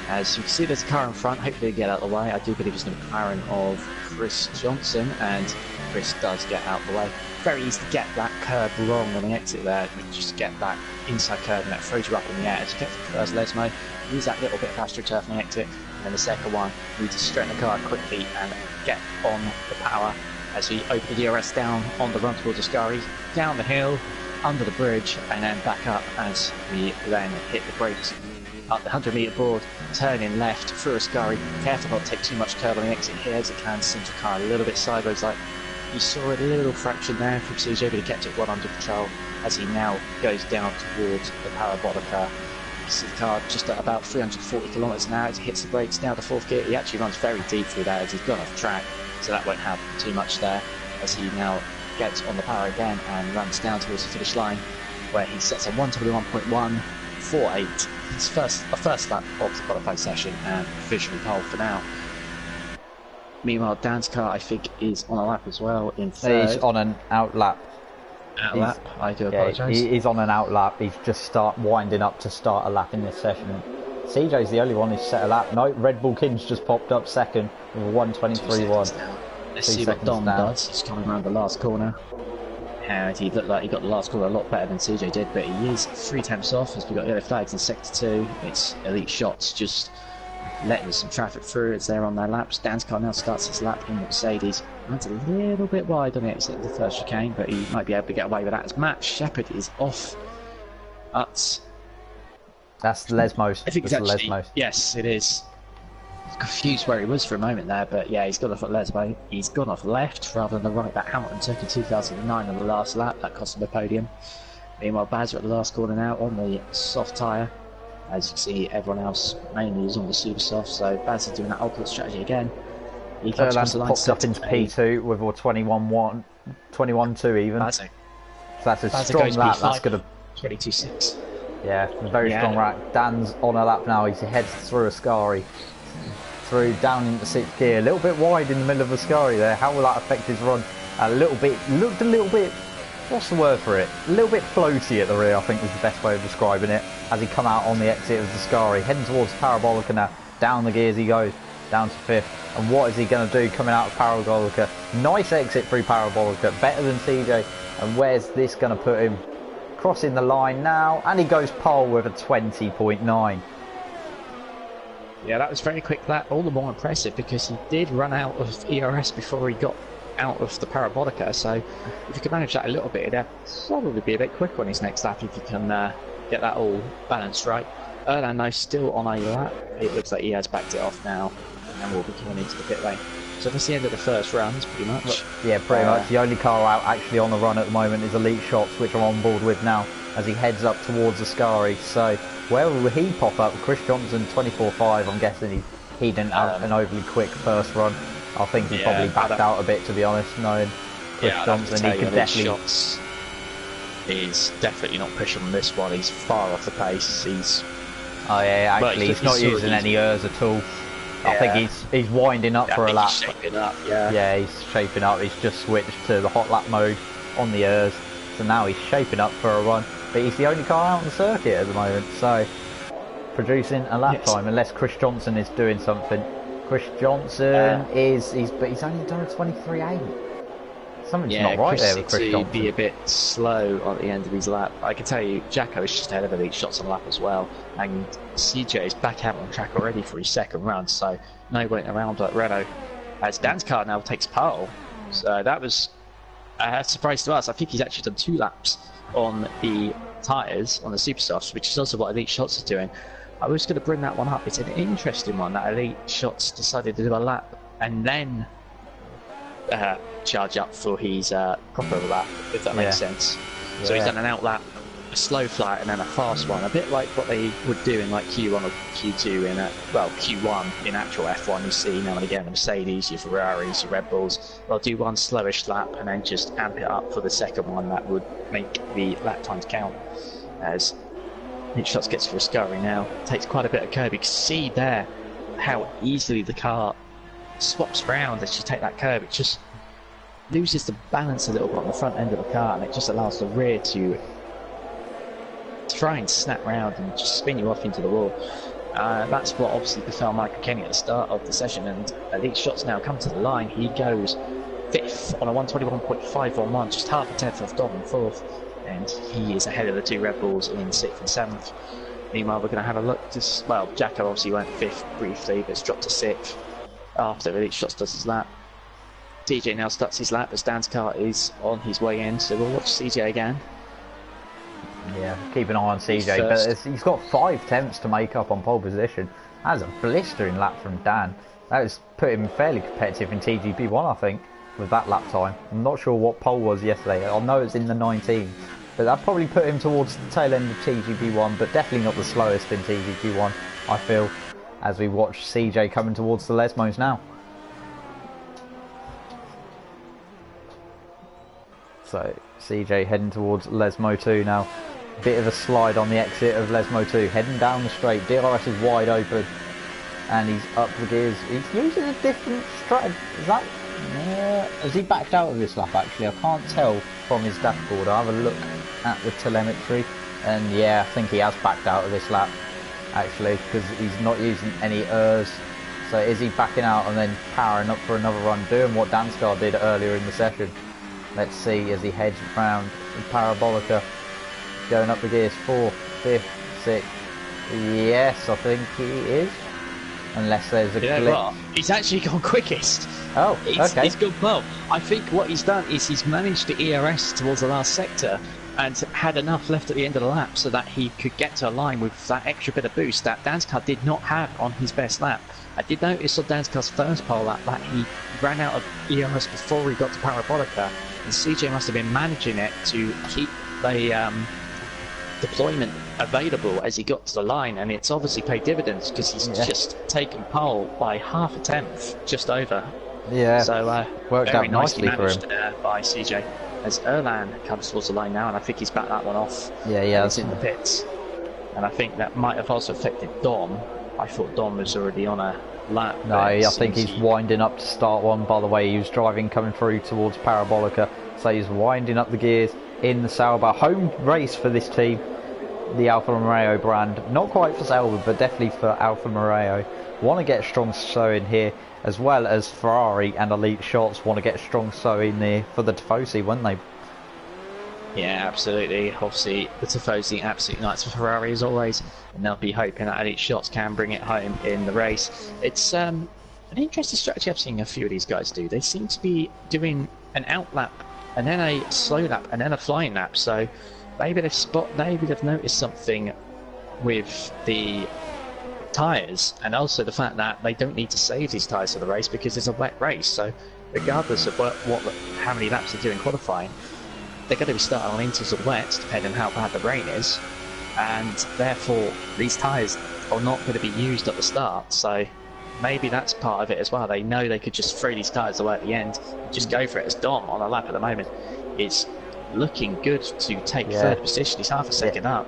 As you can see, there's a car in front, hopefully he'll get out of the way. I do believe it's going to be McLaren of Chris Johnson, and Chris does get out of the way. Very easy to get that curb wrong on the exit there. You just get that inside curve and that throws you up in the air. As you get to the first Lesmo, use that little bit of pasture turf on the exit, and then the second one, you need to straighten the car quickly and get on the power as we open the DRS down on the run towards Ascari, down the hill, under the bridge, and then back up as we then hit the brakes. Up the 100 metre board, turning left through Ascari, careful not to take too much curve on the exit here as it can send the car a little bit sideways. Like you saw a little fraction there from CJ, but he kept it well under control as he now goes down towards the Parabolica. You see the car just at about 340 kilometres an hour as he hits the brakes down to fourth gear. He actually runs very deep through that as he's gone off track, so that won't happen too much there as he now gets on the power again and runs down towards the finish line, where he sets a 1:21.148. His first lap of the qualifying session and officially pole for now. Meanwhile, Dan's car, I think, is on a lap as well in third. He's on an outlap. Outlap, I do apologise. He's on an outlap. He's just winding up to start a lap in this session. CJ's the only one who's set a lap. No, Red Bull King's just popped up second with a 1:23.1. Let's see what Dom does. He's coming around the last corner. And he looked like he got the last corner a lot better than CJ did, but he is 3 tenths off as we got yellow flags in sector 2. It's Elite Shots just letting some traffic through as they're on their laps. Dan's car now starts his lap in the Mercedes. Runs a little bit wide on the exit of the first chicane, but he might be able to get away with that as Matt Shepherd is off. That's Lesmos. I think it's actually, Lesmos. Yes, it is. Confused where he was for a moment there, but yeah, he's gone off at Lesmo. He's gone off left rather than the right that Hamilton took in 2009 on the last lap. That cost him a podium. Meanwhile, Bazza at the last corner now on the soft tyre. As you can see, everyone else mainly is on the super soft, so Bazza doing that ultimate strategy again. He comes across the line, popped up into P2 with a 21.2 even. Bazza. So that's a strong lap. That's going to 22.6. Yeah, very strong rack. Dan's on a lap now. He heads through Ascari, through down into 6th gear. A little bit wide in the middle of Ascari there. How will that affect his run? Looked a little bit, what's the word for it? A little bit floaty at the rear, I think is the best way of describing it. As he come out on the exit of Ascari, heading towards Parabolica now. Down the gears he goes, down to 5th. And what is he going to do coming out of Parabolica? Nice exit through Parabolica, better than CJ. And where's this going to put him? Crossing the line now, and he goes pole with a 20.9. Yeah, that was very quick lap, all the more impressive because he did run out of ERS before he got out of the Parabolica, so if he could manage that a little bit, it'd probably be a bit quicker on his next lap if he can get that all balanced right. Erlan though still on a lap, it looks like he has backed it off now, and we'll be coming into the pit lane. So that's the end of the first round, pretty much. Yeah, pretty much. The only car out actually on the run at the moment is Elite Shots, which I'm on board with now as he heads up towards Ascari. So where will he pop up? Chris Johnson 24.5. I'm guessing he didn't have an overly quick first run. I think he probably backed out a bit, to be honest, knowing Chris Johnson. He could definitely. Shots is definitely not pushing on this one. He's far off the pace. He's. Oh yeah, actually, he's not using any ERS at all. I think he's winding up for a lap. He's shaping up, yeah. Yeah, he's shaping up. He's just switched to the hot lap mode on the ERS, so now he's shaping up for a run. But he's the only car out on the circuit at the moment, so producing a lap time, unless Chris Johnson is doing something. Chris Johnson but he's only done a 23.8. Something's not right there with Chris Johnson. Be a bit slow at the end of his lap. I can tell you, Jacko is just ahead of Elite Shots on lap as well, and CJ is back out on track already for his second run, so no waiting around like Renault. As Dan's car now takes pole, so that was a surprise to us. I think he's actually done 2 laps on the tyres, on the Super Softs, which is also what Elite Shots is doing. I was going to bring that one up. It's an interesting one that Elite Shots decided to do a lap and then charge up for his proper lap, if that makes sense. So he's done an out lap, a slow flight, and then a fast one, a bit like what they would do in like Q1 or Q2 in Q1 in actual F1. You see now and again the Mercedes, your Ferraris, your Red Bulls, they'll do one slowish lap and then just amp it up for the second one. That would make the lap times count. As Elite Shots gets for Ascari now, takes quite a bit of curb. You can see there how easily the car swaps round as you take that curb. It just loses the balance a little bit on the front end of the car, and it just allows the rear to try and snap round and just spin you off into the wall. That's what obviously befell Michael Kenny at the start of the session, and Elite Shots now come to the line. He goes 5th on a 121.511, just half a tenth off Dom in 4th, and he is ahead of the 2 Red Bulls in 6th and 7th. Meanwhile, we're going to have a look to, Jacko obviously went 5th briefly, but it's dropped to 6th after Elite Shots does his lap. CJ now starts his lap as Dan's car is on his way in, so we'll watch CJ again. Yeah, keep an eye on CJ, but he's got 5 tenths to make up on pole position. That's a blistering lap from Dan. That has put him fairly competitive in TGP1, I think, with that lap time. I'm not sure what pole was yesterday. I know it's in the 19s, but that probably put him towards the tail end of TGP1, but definitely not the slowest in TGP1, I feel, as we watch CJ coming towards the Lesmos now. So CJ heading towards Lesmo 2 now. Bit of a slide on the exit of Lesmo 2, heading down the straight. DRS is wide open, and he's up the gears. He's using a different strategy. Is that? Has he backed out of this lap? Actually, I can't tell from his dashboard. I'll have a look at the telemetry, and yeah, I think he has backed out of this lap actually, because he's not using any ERS. So is he backing out and then powering up for another run, doing what Danscar did earlier in the session? Let's see as he heads round in Parabolica, going up the gears. 4th, 5th, 6th. Yes, I think he is. Unless there's a glitch. Well, he's actually gone quickest. Oh, okay. He's gone well. I think what he's done is he's managed the ERS towards the last sector and had enough left at the end of the lap so that he could get to a line with that extra bit of boost that Danscar did not have on his best lap. I did notice on Danscar's first pole lap that he ran out of ERS before he got to Parabolica, and CJ must have been managing it to keep the deployment available as he got to the line, and it's obviously paid dividends because he's just taken pole by half a tenth, just over. Yeah, so worked out nicely for him by CJ. As Erlan comes towards the line now, and I think he's backed that one off. Yeah, he's in the pits. and I think that might have also affected Dom. I thought Dom was already on a lap. No, I think he's winding up to start one. By the way, he was driving coming through towards Parabolica, so he's winding up the gears in the Sauber. Home race for this team, the Alfa Romeo brand. Not quite for Sauber, but definitely for Alfa Romeo. Want to get a strong showing here, as well as Ferrari and Elite Shots want to get a strong showing there for the Tifosi, wouldn't they? Yeah, absolutely. Obviously, the Tifosi absolutely nice for Ferrari as always, and they'll be hoping that Elite Shots can bring it home in the race. It's an interesting strategy I've seen a few of these guys do. They seem to be doing an out lap, and then a slow lap, and then a flying lap. So maybe they've noticed something with the tyres, and also the fact that they don't need to save these tyres for the race because it's a wet race. So regardless of how many laps they do in qualifying, they're going to be starting on inters or wets depending on how bad the rain is, and therefore these tyres are not going to be used at the start. So maybe that's part of it as well. They know they could just throw these tyres away at the end and just go for it, as Dom on a lap at the moment is looking good to take third position. He's half a second up.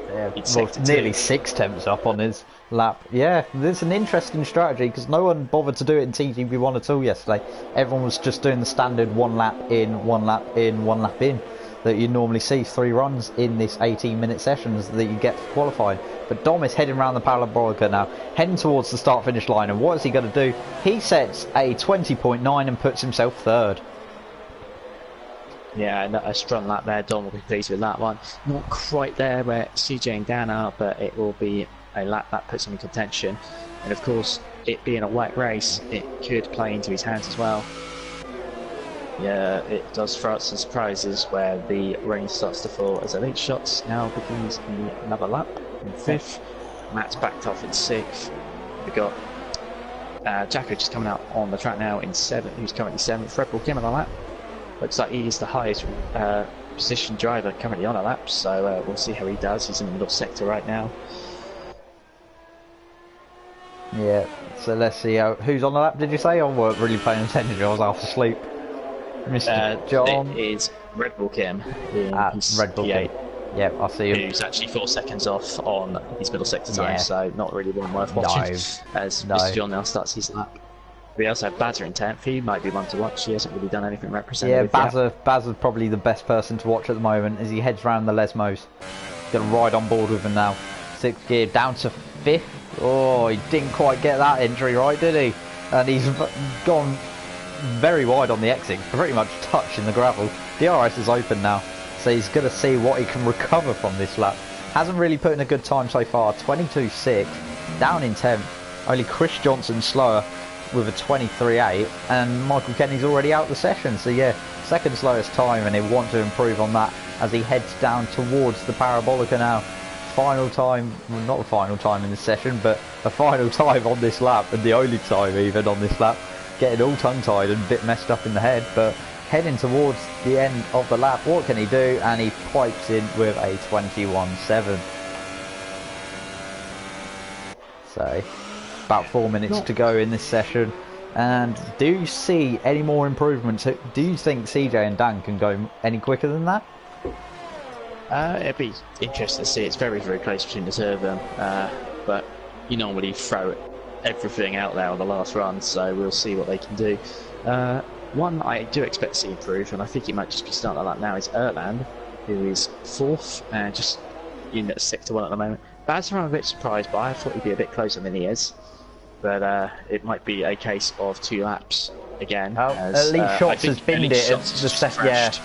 Yeah, well, nearly 6 tenths up on his lap. Yeah, there's an interesting strategy because no one bothered to do it in TGP1 at all yesterday. Everyone was just doing the standard 1 lap in, 1 lap in, 1 lap in that you normally see 3 runs in this 18-minute sessions that you get for qualifying. But Dom is heading around the Parabolica now, heading towards the start-finish line, and what is he going to do? He sets a 20.9 and puts himself third. Yeah, a strong lap there. Dom will be pleased with that one. Not quite there where CJ and Dan are, but it will be a lap that puts him in contention. And of course, it being a wet race, it could play into his hands as well. Yeah, it does throw out some surprises where the rain starts to fall as Elite Shots now begins another lap in 5th. Matt's backed off in 6th. We've got Jacko just coming out on the track now in 7th, who's currently 7th. Red Bull Kim on the lap. Looks like he is the highest position driver currently on a lap, so we'll see how he does. He's in the middle sector right now. Yeah, so let's see who's on the lap, did you say? I weren't really paying attention, I was half asleep. Mr. John. It is Red Bull Kim. Red Bull Kim. Yeah, I see him. Who's actually 4 seconds off on his middle sector time, so not really one worth watching. As Mr. John now starts his lap. We also have Bazza in 10th. He might be one to watch. He hasn't really done anything representative. Yeah, Bazza's probably the best person to watch at the moment as he heads round the Lesmos. Going to ride on board with him now. 6th gear down to 5th. Oh, he didn't quite get that entry right, did he? And he's gone very wide on the exit, pretty much touching the gravel. DRS is open now, so he's going to see what he can recover from this lap. Hasn't really put in a good time so far. 22.6, down in 10th. Only Chris Johnson slower with a 23.8, and Michael Kenny's already out the session, so yeah, second slowest time, and he'll want to improve on that as he heads down towards the Parabolica now. Final time, well, not the final time in this session, but the final time on this lap, and the only time even on this lap. Getting all tongue-tied and a bit messed up in the head, but heading towards the end of the lap, what can he do? And he pipes in with a 21.7. So about 4 minutes to go in this session, and do you see any more improvements? Do you think CJ and Dan can go any quicker than that? It'd be interesting to see. It's very, very close between the two of them, but you normally throw everything out there on the last run, so we'll see what they can do. One I do expect to see improve, and I think he might just be starting like that now, is Erland, who is 4th and just in at sector 1 at the moment. Bazza I'm a bit surprised by. I thought he'd be a bit closer than he is, but it might be a case of 2 laps again. Elite Shots has binned it at the second.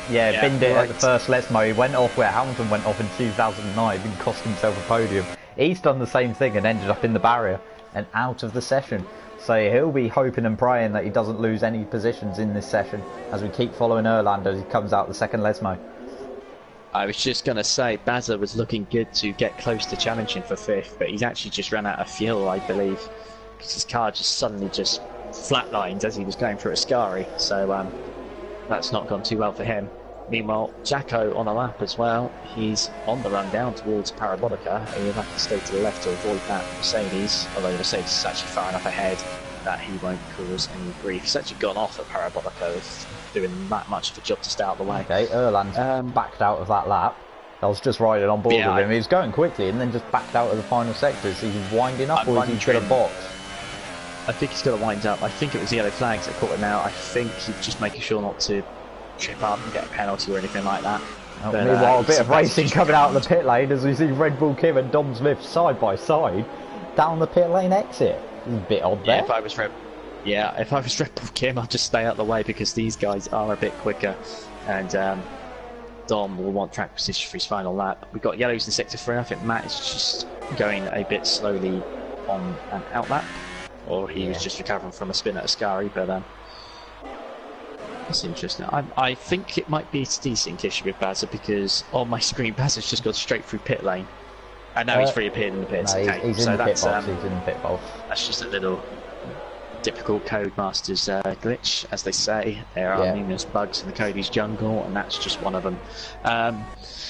Binned it at the first Lesmo. He went off where Hamilton went off in 2009 and cost himself a podium. He's done the same thing and ended up in the barrier and out of the session. So he'll be hoping and praying that he doesn't lose any positions in this session as we keep following Erland as he comes out the second Lesmo. I was just going to say, Bazza was looking good to get close to challenging for 5th, but he's actually just ran out of fuel, I believe, because his car just suddenly just flatlined as he was going through a Ascari, so that's not gone too well for him. Meanwhile, Jacko on a lap as well. He's on the run down towards Parabolica, and he'll have to stay to the left to avoid that Mercedes, although Mercedes is actually far enough ahead that he won't cause any grief. He's actually gone off at Parabolica, doing that much of a job to stay out of the way. Okay, Erland's backed out of that lap. I was just riding on board Yeah, with him. He was going quickly and then just backed out of the final sector. So he's winding up, or is he going to box? I think he's going to wind up. I think it was the yellow flags that caught him out. I think he's just making sure not to trip up and get a penalty or anything like that. But, meanwhile, a bit of racing coming out of the pit lane as we see Red Bull Kim and Dom Smith side by side down the pit lane exit. It's a bit odd there. If I was Red Bull Kim, I'd just stay out of the way because these guys are a bit quicker, and Dom will want track position for his final lap. We've got yellows in sector 3. I think Matt is just going a bit slowly on an out lap, or he was just recovering from a spin at Ascari, but that's interesting. I think it might be a decent issue with Bazza because on my screen Bazza's just gone straight through pit lane. I know he's reappeared in the pits. No, okay, he's so in the that's pit box. He's in the pit box. that's just a little typical Codemasters glitch, as they say. There are numerous bugs in the Cody's jungle, and that's just one of them.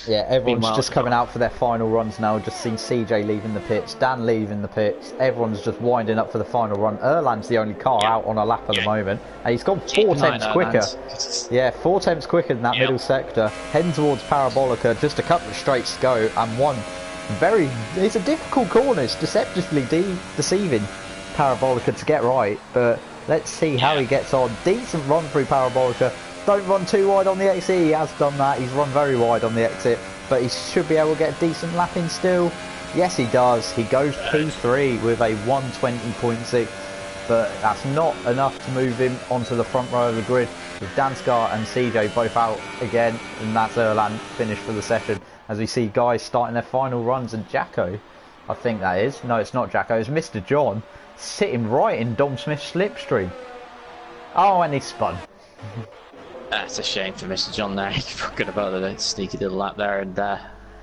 Yeah, everyone's just coming out for their final runs now. Just seen CJ leaving the pits, Dan leaving the pits. Everyone's just winding up for the final run. Erland's the only car out on a lap at the moment, and he's gone 4 tenths quicker. Yeah, 4 tenths quicker than that middle sector, heading towards Parabolica. Just a couple of straights to go, and one it's a difficult corner. It's deceptively deceiving Parabolica to get right, but let's see how he gets on. Decent run through Parabolica. Don't run too wide on the exit. He has done that. He's run very wide on the exit, but he should be able to get a decent lap in still. Yes, he does. He goes P3 with a 120.6, but that's not enough to move him onto the front row of the grid, with Danskar and CJ both out again, and that's Erland finished for the session. As we see guys starting their final runs, and Jacko, I think that is. No, it's not Jacko. It's Mr. John sitting right in Dom Smith's slipstream. Oh, and he spun. That's a shame for Mr. John there. He could have had a sneaky little lap there and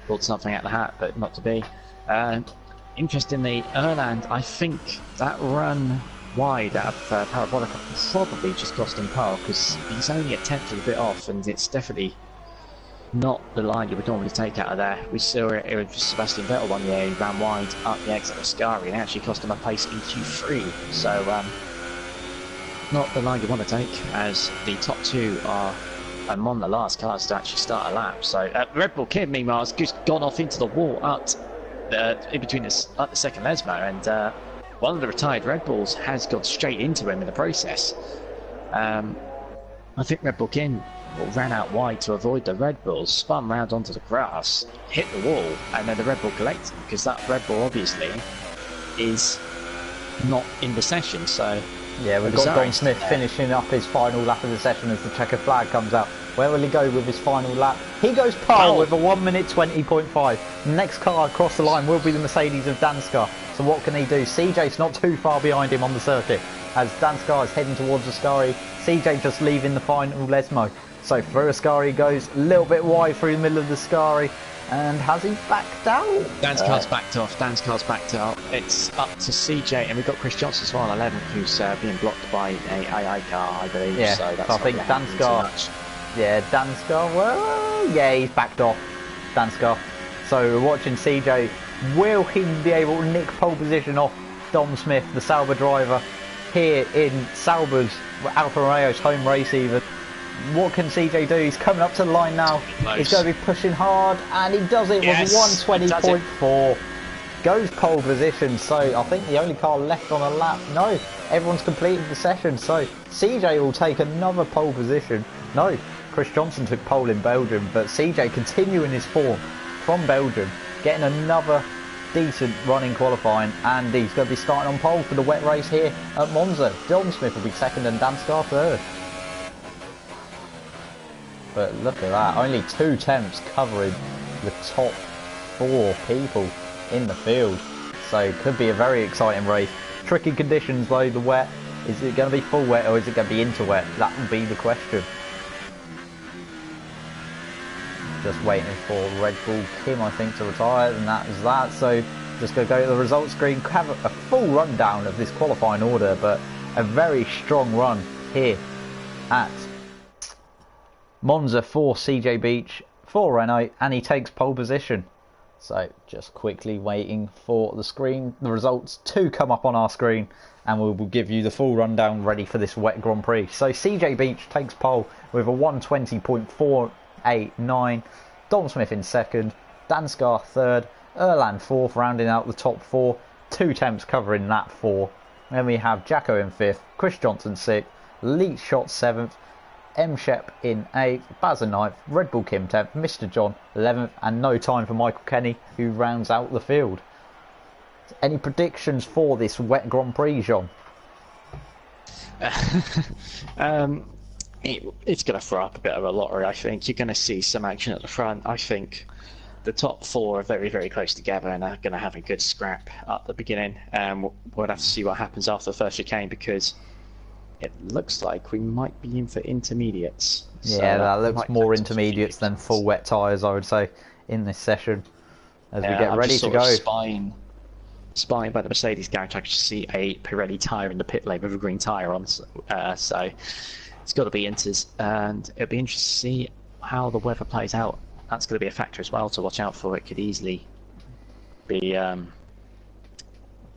pulled something out of the hat, but not to be. Interestingly, Erland, I think that run wide out of Parabolica probably just cost him pole, because he's only a tenth of a bit off, and it's definitely not the line you would normally take out of there. We saw it with Sebastian Vettel one year. He ran wide up the exit of Ascari and it actually cost him a place in Q3. So not the line you want to take, as the top two are among the last cars to actually start a lap. So Red Bull Kim, meanwhile, has just gone off into the wall in between at the second Lesmo, and one of the retired Red Bulls has gone straight into him in the process. I think Red Bull Kim ran out wide to avoid the Red Bulls, spun round onto the grass, hit the wall, and then the Red Bull collected, because that Red Bull obviously is not in the session. So yeah, we've got Dom Smith finishing up his final lap of the session as the checker flag comes out. Where will he go with his final lap? He goes pole with a 1 minute 20.5. Next car across the line will be the Mercedes of Danskar. So what can he do? CJ's not too far behind him on the circuit, as Danskar is heading towards Ascari. CJ just leaving the final Lesmo. So through Ascari goes, a little bit wide through the middle of the Ascari, and has he backed out? Danskar's backed off. Danskar's backed out. It's up to CJ, and we've got Chris Johnson as well, 11th, who's being blocked by a AI car, I believe. Yeah, so that's I think Danskar. Yeah, Danskar. Well, yeah, he's backed off. Danskar. So we're watching CJ. Will he be able to nick pole position off Dom Smith, the Sauber driver, here in Sauber's Alfa Romeo's home race even? What can CJ do? He's coming up to the line now. He's going to be pushing hard, and he does it with 120.4. Goes pole position, so I think the only car left on a lap. No, everyone's completed the session, so CJ will take another pole position. No, Chris Johnson took pole in Belgium, but CJ continuing his form from Belgium, getting another decent run in qualifying, and he's going to be starting on pole for the wet race here at Monza. Dom Smith will be second and Danskar third. But look at that, only 2 temps covering the top 4 people in the field. So it could be a very exciting race. Tricky conditions though, the wet. Is it going to be full wet or is it going to be into wet? That will be the question. Just waiting for Red Bull Kim, I think, to retire, and that is that. So just going to go to the results screen, have a full rundown of this qualifying order, but a very strong run here at Monza for CJ Beach, for Renault, and he takes pole position. So just quickly waiting for the results to come up on our screen, and we will give you the full rundown ready for this wet Grand Prix. So CJ Beach takes pole with a 120.489. Dom Smith in second, Danskar third, Erland fourth, rounding out the top four. 2 temps covering that 4. Then we have Jacko in 5th, Chris Johnson 6th, Leach Shot 7th, M Shep in 8th, Baz in 9th, Red Bull Kim 10th, Mr John 11th, and no time for Michael Kenny, who rounds out the field. Any predictions for this wet Grand Prix, John? It's going to throw up a bit of a lottery, I think. You're going to see some action at the front. I think the top 4 are very, very close together and are going to have a good scrap at the beginning. We'll have to see what happens after the first chicane, because it looks like we might be in for intermediates. Yeah, so that looks more intermediates than full wet tyres, I would say, in this session. As we get ready to go. Spying by the Mercedes garage, I can see a Pirelli tyre in the pit lane with a green tyre on. So it's got to be Inters, and it'll be interesting to see how the weather plays out. That's going to be a factor as well to watch out for. It could easily be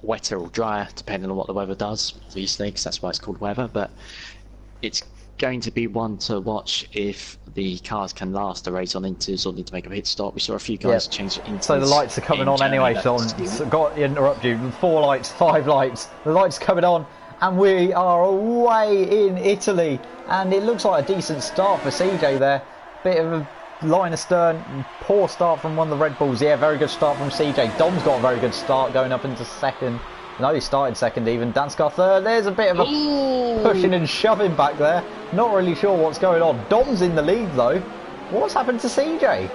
wetter or drier, depending on what the weather does, obviously, because that's why it's called weather. But it's going to be one to watch if the cars can last the race on Inters or need to make a pit stop. We saw a few guys change Inters. So the lights are coming on anyway, Sean. Got to interrupt you. 4 lights, 5 lights. The lights are coming on, and we are away in Italy. And it looks like a decent start for CJ there. Bit of a line astern, poor start from one of the Red Bulls. Yeah, very good start from CJ. Dom's got a very good start going up into second. No, he started second even. Danskar third. There's a bit of a pushing and shoving back there. Not really sure what's going on. Dom's in the lead though. What's happened to CJ?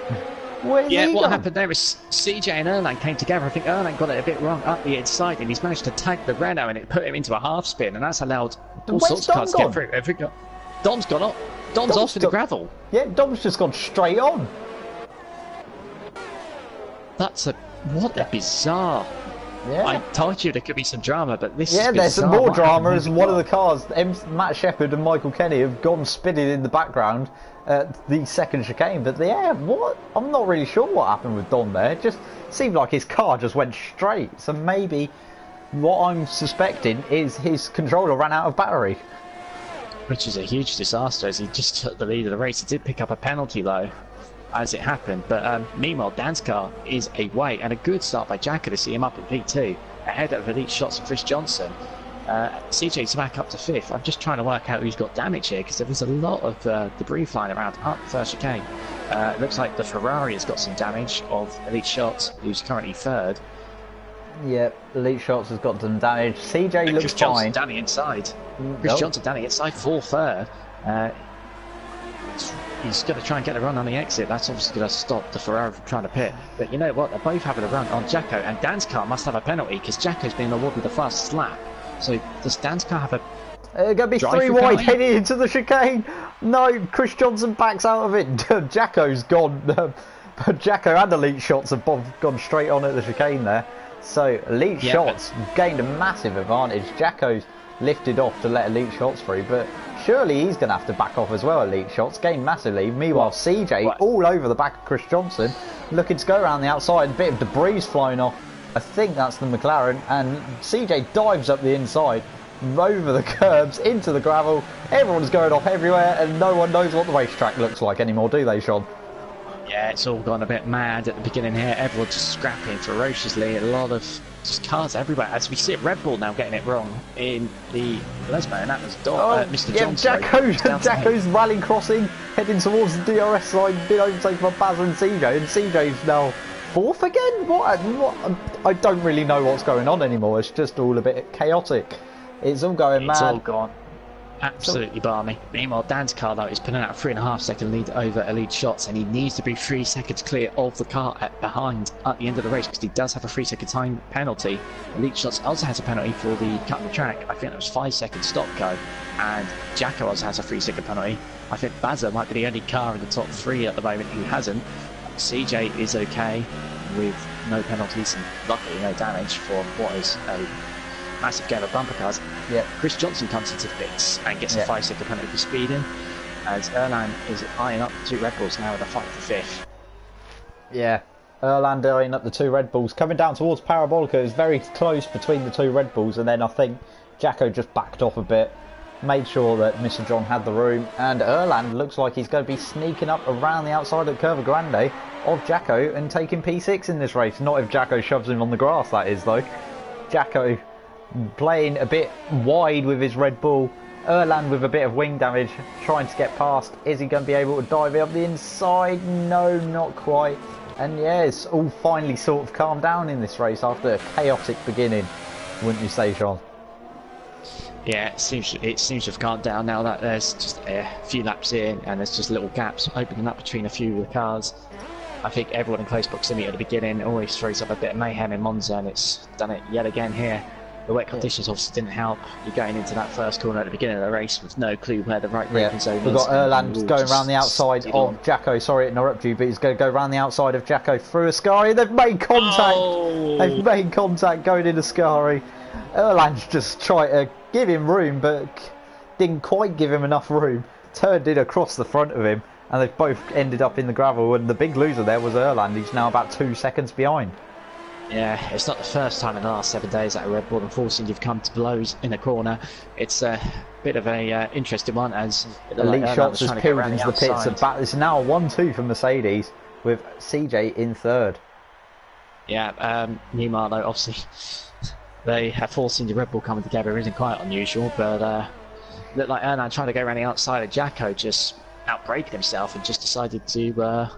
Where's he what gone? happened there is CJ and Erlang came together. I think Erlang got it a bit wrong up the inside, and he's managed to tag the Renault, and it put him into a half spin, and that's allowed all sorts of cars to get through. Dom's gone up. Dom's off in the gravel. Yeah, Dom's just gone straight on. What a bizarre. Yeah. I told you there could be some drama, but this is there's bizarre. some more drama as one of the cars, Matt Shepherd and Michael Kenny, have gone spinning in the background at the second chicane. But yeah, what? I'm not really sure what happened with Dom there. It just seemed like his car just went straight. So maybe what I'm suspecting is his controller ran out of battery. Which is a huge disaster, as he just took the lead of the race. He did pick up a penalty though, as it happened. But meanwhile, Danskar is away, and a good start by Jacko to see him up at P2, ahead of Elite Shots and Chris Johnson. CJ's back up to 5th. I'm just trying to work out who's got damage here, because there was a lot of debris flying around up the first chicane. It looks like the Ferrari has got some damage of Elite Shots, who's currently 3rd. Yep, Elite Shots has got some damage. CJ and looks Chris Johnson fine. down the inside. Chris Johnson down the inside, 4th. He's going to try and get a run on the exit. That's obviously going to stop the Ferrari from trying to pit. But you know what? They're both having a run on Jacko, and Danskar must have a penalty because Jacko's been awarded the fastest lap. So does Danskar have a going to be 3 wide heading into the chicane. No, Chris Johnson backs out of it. Jacko's gone. Jacko and Elite Shots have both gone straight on at the chicane there. So Elite Shots gained a massive advantage. Jacko's lifted off to let Elite Shots through, but surely he's going to have to back off as well. Elite Shots gained massively. Meanwhile, CJ all over the back of Chris Johnson, looking to go around the outside. A bit of debris flying off. I think that's the McLaren, and CJ dives up the inside, over the curbs, into the gravel. Everyone's going off everywhere, and no one knows what the racetrack looks like anymore, do they, Sean? Yeah, it's all gone a bit mad at the beginning here. Everyone's just scrapping ferociously. A lot of just cars everywhere. As we see it, Red Bull now getting it wrong in the Lesmo, and that was Mr. Johnson. Jacko's rally crossing, heading towards the DRS side, being overtaken by Baz and CJ, and CJ's now 4th again? What? I don't really know what's going on anymore. It's just all a bit chaotic. It's all going mad. It's all gone. Absolutely balmy. Meanwhile, Dan's car though is putting out a 3.5 second lead over Elite Shots, and he needs to be 3 seconds clear of the car behind at the end of the race, because he does have a 3 second time penalty. Elite Shots also has a penalty for the cut in the track. I think that was 5 second stop go, and Jacko also has a 3 second penalty. I think Bazza might be the only car in the top 3 at the moment who hasn't. CJ is okay with no penalties and luckily no damage for what is a massive game of bumper cars. Chris Johnson comes into the pits and gets a 5 second penalty for speeding, as Erland is eyeing up the 2 Red Bulls now with a fight for 5th. Yeah, Erland eyeing up the 2 Red Bulls. Coming down towards Parabolica, it was very close between the 2 Red Bulls, and then I think Jacko just backed off a bit. made sure that Mr. John had the room, and Erland looks like he's going to be sneaking up around the outside of Curva Grande of Jacko and taking P6 in this race. Not if Jacko shoves him on the grass, that is, though. Jacko playing a bit wide with his Red Bull. Erland with a bit of wing damage, trying to get past. Is he going to be able to dive it up the inside? No, not quite. And yeah, it's all finally sort of calmed down in this race after a chaotic beginning, wouldn't you say, Sean? Yeah, it seems to have calmed down now that there's just a few laps in and there's just little gaps opening up between a few of the cars. I think everyone in close proximity at the beginning always throws up a bit of mayhem in Monza, and it's done it yet again here. The wet conditions obviously didn't help. You're going into that first corner at the beginning of the race with no clue where the right braking zone is. We've got Erland going around the outside of Jacko. Sorry to interrupt you, but he's going to go around the outside of Jacko through Ascari. They've made contact. Oh. They've made contact going into Ascari. Erland's just tried to give him room, but didn't quite give him enough room. Turned in across the front of him, and they've both ended up in the gravel. And the big loser there was Erland. He's now about 2 seconds behind. Yeah, it's not the first time in the last 7 days that a Red Bull and Force India have come to blows in a corner. It's a bit of a interesting one, as Elite Shots has peeled into the pits. It's now a 1-2 for Mercedes with CJ in third. Yeah, meanwhile though, obviously they have Force India Red Bull coming together isn't quite unusual, but looked like Erland trying to go around the outside of Jacko just outbraked himself and just decided to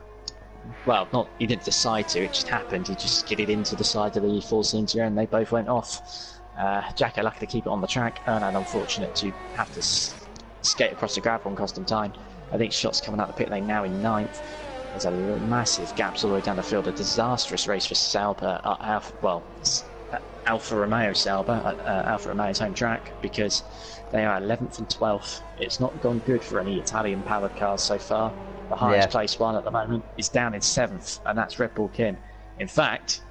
well, he didn't decide to, it just happened. He just skidded into the side of the Force India and they both went off. Jacko lucky to keep it on the track, Erland unfortunate to have to skate across the gravel and cost him time. I think Shots coming out the pit lane now in 9th. There's a massive gaps all the way down the field. A disastrous race for Sauber, Alfa Romeo Sauber at Alfa Romeo's home track, because they are 11th and 12th. It's not gone good for any Italian powered cars so far. The highest placed one at the moment is down in 7th, and that's Red Bull Kim. In fact,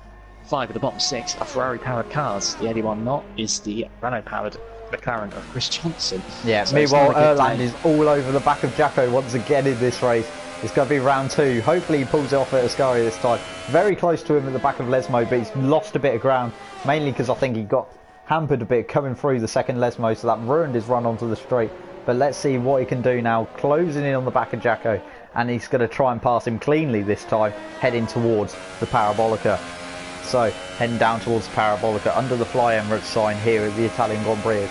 5 of the bottom 6 are Ferrari powered cars. The only one not is the Renault powered McLaren of Chris Johnson. Yeah, so meanwhile Erland is all over the back of Jacko once again in this race. It's going to be round 2. Hopefully he pulls it off at Ascari this time. Very close to him at the back of Lesmo, but he's lost a bit of ground, mainly because I think he got hampered a bit coming through the second Lesmo, so that ruined his run onto the straight. But let's see what he can do now, closing in on the back of Jacko, and he's going to try and pass him cleanly this time, heading towards the Parabolica. So, heading down towards the Parabolica, under the Fly Emirates sign here at the Italian Grand Prix.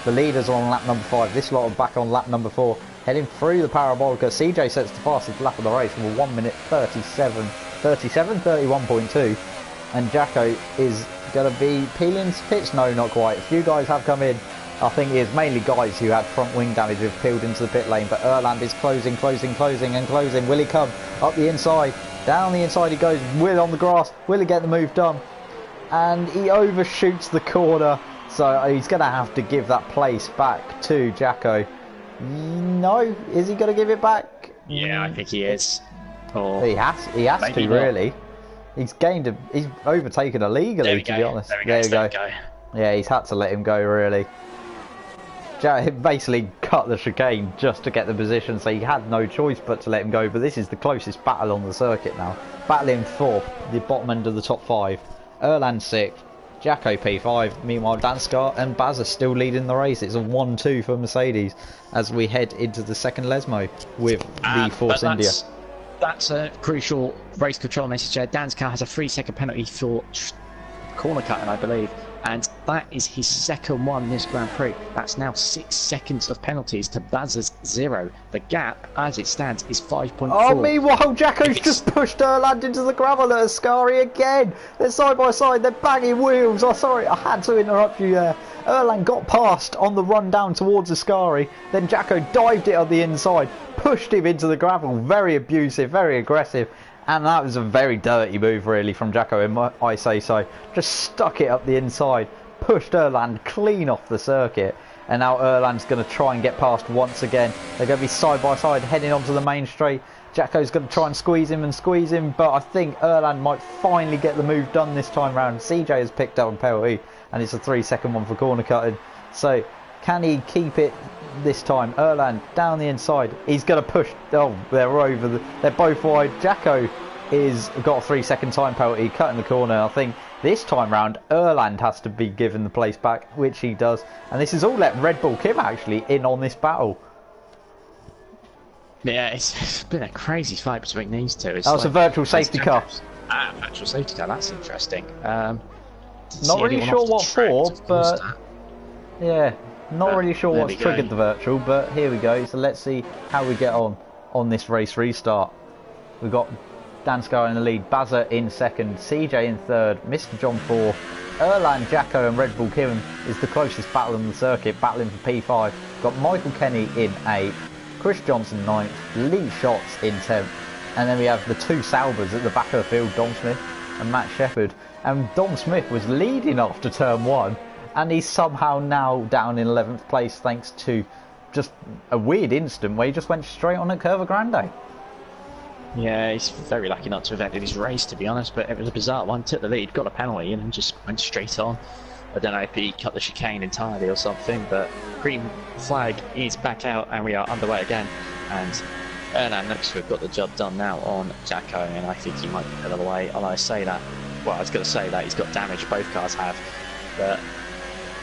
The leaders are on lap number 5, this lot are back on lap number 4, heading through the Parabolica. CJ sets the fastest lap of the race with a 1 minute 31.2, and Jacko is going to be peeling his pits. No, not quite. A few guys have come in. I think it's mainly guys who had front wing damage who've peeled into the pit lane, but Erland is closing. Will he come up the inside? Down the inside he goes. Will on the grass. Will he get the move done? And he overshoots the corner, so he's going to have to give that place back to Jacko. No, is he going to give it back? Yeah, I think he is. Or he has to, really. He's overtaken illegally, to be honest. There we go. Yeah, he's had to let him go, really. Basically cut the chicane just to get the position, so he had no choice but to let him go. But this is the closest battle on the circuit now. Battling for the bottom end of the top 5. Erland 6th, Jacko P5. Meanwhile, Danskar and Baz are still leading the race. It's a 1-2 for Mercedes as we head into the second Lesmo with the Force India. That's a crucial race control message there. Danskar has a 3-second penalty for corner cutting, I believe. And that is his second one this Grand Prix. That's now 6 seconds of penalties to Baz's 0. The gap, as it stands, is 5.4. Oh, meanwhile, Jacko's just pushed Erland into the gravel at Ascari again. They're side by side, they're banging wheels. Oh, sorry, I had to interrupt you there. Erland got past on the run down towards Ascari. Then Jacko dived it on the inside, pushed him into the gravel. Very abusive, very aggressive. And that was a very dirty move, really, from Jacko, I say so. Just stuck it up the inside, pushed Erland clean off the circuit. And now Erland's going to try and get past once again. They're going to be side by side, heading onto the main straight. Jacko's going to try and squeeze him, but I think Erland might finally get the move done this time round. CJ has picked up a penalty, and it's a 3-second one for corner cutting. So, can he keep it this time? Erland down the inside. He's going to push. Oh, they're over. They're both wide. Jacko is got a 3-second time penalty, cutting the corner. I think This time round, Erland has to be given the place back, which he does. And this has all let Red Bull Kim actually in on this battle. Yeah, it's been a crazy fight between these two. It's that was like, a virtual safety car. Virtual safety car, that's interesting. Not really sure what for, but yeah, not really sure what's triggered the virtual, but here we go. So let's see how we get on this race restart. We've got Danskar in the lead, Bazza in second, CJ in third, Mr. John fourth, Erland, Jacko and Red Bull Kim is the closest battle on the circuit, battling for P5. We've got Michael Kenny in 8th, Chris Johnson 9th, Lee Schatz in 10th, and then we have the two Saubers at the back of the field, Dom Smith and Matt Shepherd. And Dom Smith was leading after turn 1, and he's somehow now down in 11th place thanks to just a weird instant where he just went straight on at Curva Grande. Yeah, he's very lucky not to have ended his race, to be honest, but it was a bizarre one. Took the lead, got a penalty, and then just went straight on. I don't know if he cut the chicane entirely or something, but green flag is back out, and we are underway again. And Erland looks to have got the job done now on Jacko, and I think he might get another way. Although I say that, well, I was going to say that he's got damage, both cars have, but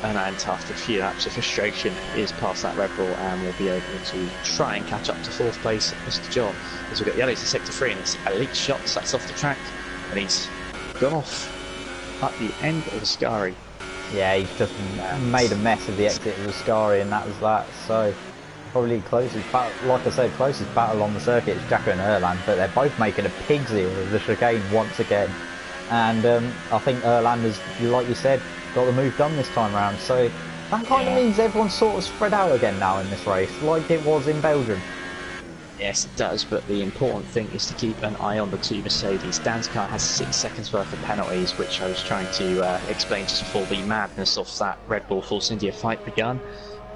Erland, after a few laps of frustration, is past that Red Bull and will be able to try and catch up to 4th place Mr. John. As we've got yellows in sector 3, and it's Elite Shots that's off the track, and he's gone off at the end of the Ascari. Yeah, he's just made a mess of the exit of the Ascari, and that was that. So probably closest battle, like I said, closest battle on the circuit is Jacko and Erland, but they're both making a pig's ear of the chicane once again. And I think Erland has, like you said, got the move done this time round. So that kind of means everyone's sort of spread out again now in this race, like it was in Belgium. Yes, it does, but the important thing is to keep an eye on the two Mercedes. Dan's car has 6 seconds worth of penalties, which I was trying to explain just before the madness of that Red Bull Force India fight begun.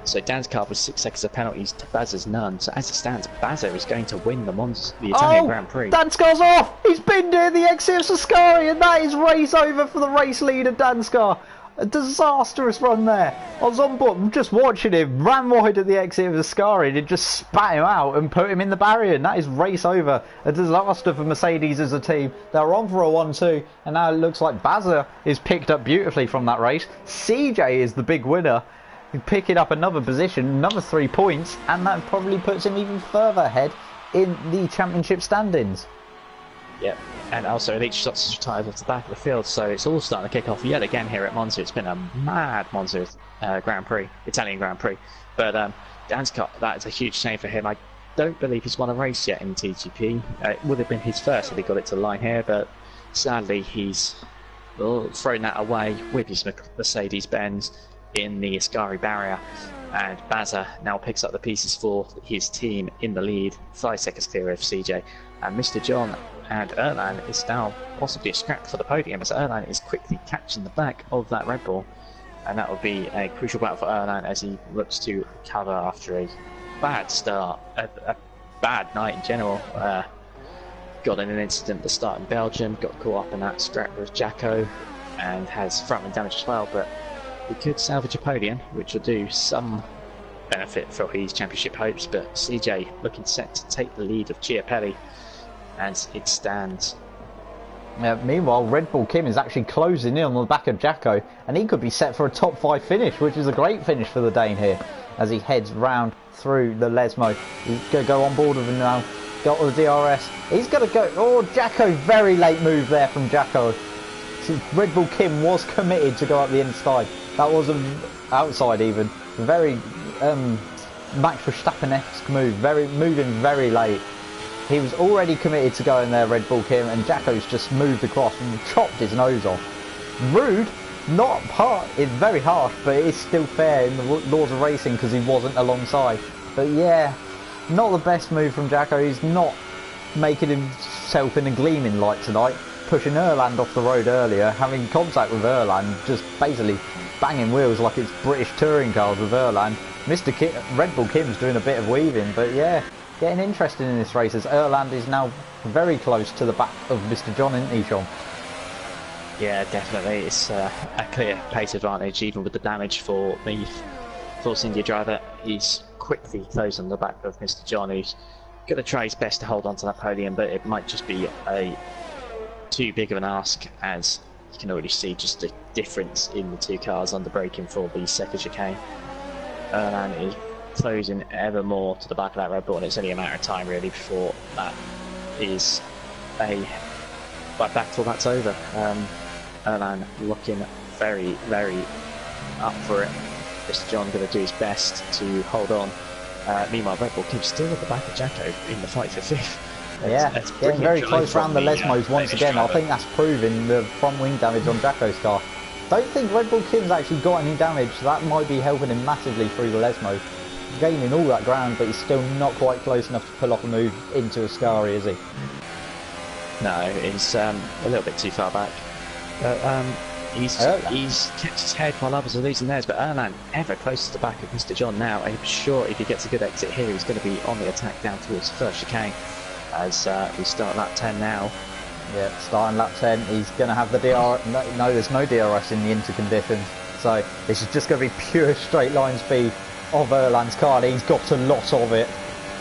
So Dan's car was 6 seconds of penalties to Bazza's none. So as it stands, Bazza is going to win the Italian Grand Prix. Danskar's off! He's been near the exit of Ascari, and that is race over for the race leader Danskar. A disastrous run there. I was on board just watching him, ran wide at the exit of Ascari and it just spat him out and put him in the barrier, and that is race over. A disaster for Mercedes as a team. They're on for a 1-2, and now it looks like Bazza is picked up beautifully from that race. CJ is the big winner, picking up another position, another 3 points, and that probably puts him even further ahead in the championship standings. Yep, and also Elite Shots is retired off the back of the field, so it's all starting to kick off yet again here at Monza. It's been a mad Monza Grand Prix, Italian Grand Prix. But Dan's car, that is a huge shame for him. I don't believe he's won a race yet in TGP. It would have been his first if he got it to the line here, but sadly he's thrown that away with his Mercedes-Benz in the Ascari barrier. And Bazza now picks up the pieces for his team in the lead, 5 seconds clear of CJ. And Mr. John and Erland is now possibly a scrap for the podium, as Erland is quickly catching the back of that Red Bull, and that will be a crucial battle for Erland as he looks to recover after a bad start, a bad night in general. Got in an incident at the start in Belgium, got caught up in that scrap with Jacko and has front end damage as well, but he could salvage a podium, which will do some benefit for his championship hopes. But CJ looking set to take the lead of Chiapelli as it stands. Meanwhile, Red Bull Kim is actually closing in on the back of Jacko, and he could be set for a top 5 finish, which is a great finish for the Dane here as he heads round through the Lesmo. He's going to go on board with him now. Got the DRS. He's going to go. Oh, Jacko, very late move there from Jacko. Red Bull Kim was committed to go up the inside. That was outside even. Very Max Verstappen-esque move. Moving very late. He was already committed to going there, Red Bull Kim, and Jacko's just moved across and chopped his nose off. Rude, it's very harsh, but it is still fair in the laws of racing because he wasn't alongside. But yeah, not the best move from Jacko. He's not making himself in a gleaming light tonight. Pushing Erland off the road earlier, having contact with Erland, just basically banging wheels like it's British touring cars with Erland. Red Bull Kim's doing a bit of weaving, but yeah, getting interested in this race as Erland is now very close to the back of Mr. John, isn't he, Sean? Yeah, definitely. It's a clear pace advantage, even with the damage for the Force India driver. He's quickly closing the back of Mr. John, who's going to try his best to hold on to that podium, but it might just be too big of an ask as you can already see just the difference in the two cars under braking for the second chicane. Erlan is closing ever more to the back of that Red Bull, and it's only a matter of time really before that is that's over. Erlan looking very, very up for it. Mr. John going to do his best to hold on. Meanwhile, Red Bull keeps still at the back of Jacko in the fight for fifth. That's getting very close around the Lesmos once again. I think that's proving the front wing damage on Jacko's car. Don't think Red Bull Kim's actually got any damage, so that might be helping him massively through the Lesmo. Gaining all that ground, but he's still not quite close enough to pull off a move into Ascari, is he? No, he's a little bit too far back. He's kept his head while others are losing theirs, but Erlan ever closer to the back of Mr. John now. I'm sure if he gets a good exit here, he's going to be on the attack down towards the first chicane as we start lap 10 now. Yeah, starting lap 10, he's going to have the DRS. No, there's no DRS in the interconditions, so this is just going to be pure straight line speed of Erlan's car. He's got a lot of it.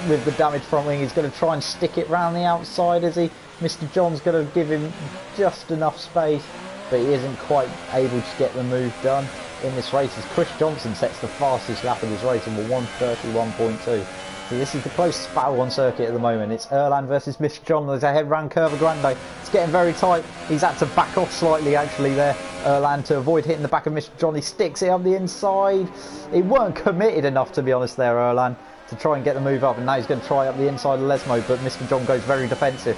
With the damaged front wing, he's going to try and stick it round the outside, is he? Mr. John's going to give him just enough space, but he isn't quite able to get the move done in this race as Chris Johnson sets the fastest lap of this race in 1:31.2. So this is the closest battle on circuit at the moment. It's Erlan versus Mr. John. There's a head round Curva Grande. It's getting very tight. He's had to back off slightly actually there. Erlan to avoid hitting the back of Mr. John. He sticks it up the inside. He weren't committed enough to be honest there, Erlan, to try and get the move up, and now he's going to try up the inside of Lesmo, but Mr. John goes very defensive.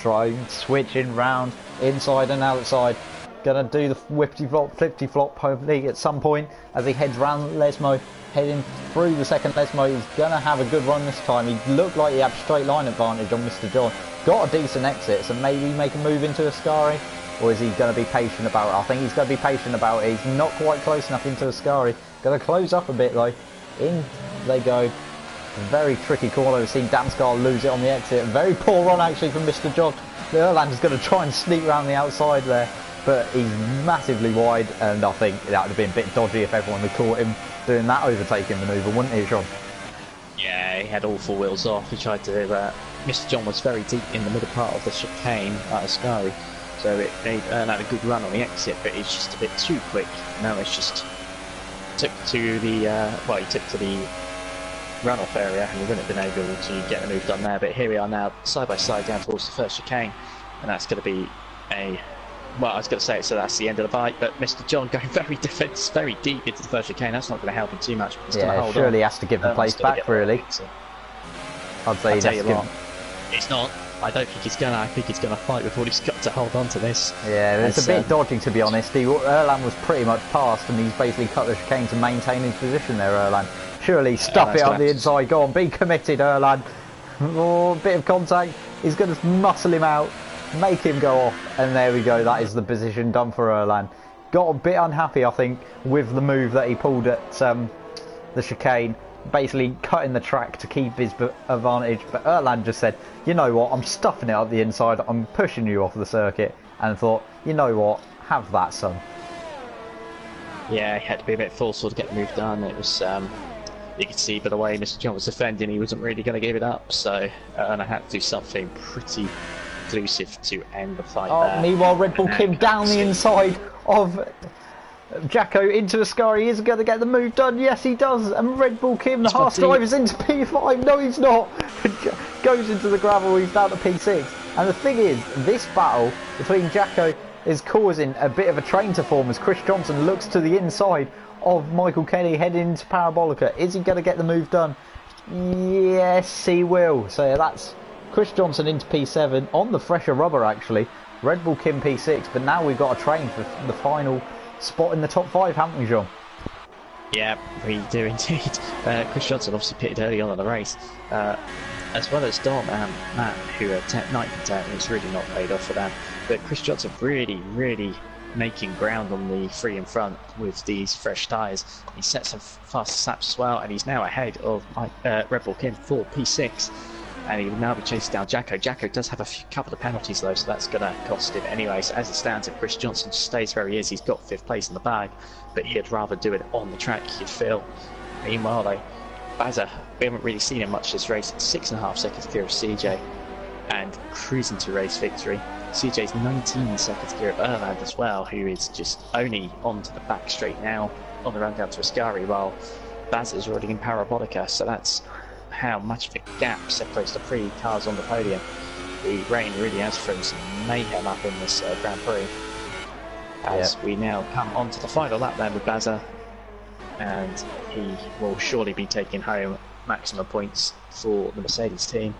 Trying switching round inside and outside. Gonna do the flippity flop hopefully at some point as he heads round Lesmo, heading through the second Lesmo. He's gonna have a good run this time. He looked like he had straight line advantage on Mr. John. Got a decent exit, so maybe make a move into Ascari, or is he gonna be patient about it? I think he's gonna be patient about it. He's not quite close enough into Ascari. Gonna close up a bit though. In they go. Very tricky corner. We've seen Damsgaard lose it on the exit. Very poor run actually from Mr. John. Erlan's going to try and sneak around the outside there, but he's massively wide, and I think that would have been a bit dodgy if everyone had caught him doing that overtaking manoeuvre, wouldn't he, John? Yeah, he had all four wheels off. He tried to. Mr. John was very deep in the middle part of the chicane at Ascari, so it made Erlan a good run on the exit, but it's just a bit too quick. Now it's just took to the he took to the runoff area, and we wouldn't have been able to get the move done there. But here we are now, side by side down towards the first chicane, and that's going to be I was going to say, so that's the end of the bite. But Mr. John going very deep into the first chicane. That's not going to help him too much. But he's hold surely on. Has to give the place back, really. I'd say I'll tell you what, it's not. I don't think he's going to. I think he's going to fight before he's got to hold on to this. Yeah, it's a bit dodgy to be honest. Erlan was pretty much past, and he's basically cut the chicane to maintain his position there, Erlan. Surely stuff it on the inside. Go on, be committed, Erlan. Oh, bit of contact. He's going to muscle him out, make him go off, and there we go. That is the position done for Erlan. Got a bit unhappy, I think, with the move that he pulled at the chicane, basically cutting the track to keep his advantage. But Erlan just said, you know what, I'm stuffing it up the inside. I'm pushing you off the circuit, and thought, you know what, have that, son. Yeah, he had to be a bit forceful to get the move done. It was. You could see by the way Mr. John was defending, he wasn't really going to give it up, so and I had to do something pretty conclusive to end the fight there. Meanwhile, Red Bull Kim down the inside of Jacko into Ascari. He isn't going to get the move done. Yes, he does. And Red Bull Kim, the Haas driver's into P5. No, he's not. Goes into the gravel. He's down to P6. And the thing is, this battle between Jacko is causing a bit of a train to form as Chris Johnson looks to the inside of Michael Kelly heading into Parabolica. Is he going to get the move done? Yes, he will. So that's Chris Johnson into P7 on the fresher rubber actually. Red Bull Kim P6, but now we've got a train for the final spot in the top 5, haven't we, John? Yeah, we do indeed. Chris Johnson obviously pitted early on in the race, as well as Dom and Matt, who are 9th and 10th, and it's really not paid off for them. But Chris Johnson really making ground on the free in front with these fresh tyres. He set some fast laps as well, and he's now ahead of Red Bull Kim for P6, and he will now be chasing down Jacko. Jacko does have a couple of penalties though, so that's going to cost him anyway. So as it stands, if Chris Johnson stays where he is, he's got 5th place in the bag, but he'd rather do it on the track, you'd feel. Meanwhile though, Bazza, we haven't really seen him much this race. 6.5 seconds clear of CJ and cruising to race victory. CJ's 19 seconds clear of Erland as well, who is just only onto the back straight now on the run down to Ascari, while Baz is already in Parabolica, so that's how much of a gap separates the three cars on the podium. The rain really has thrown some mayhem up in this Grand Prix. As we now come onto the final lap then with Bazza, and he will surely be taking home maximum points for the Mercedes team.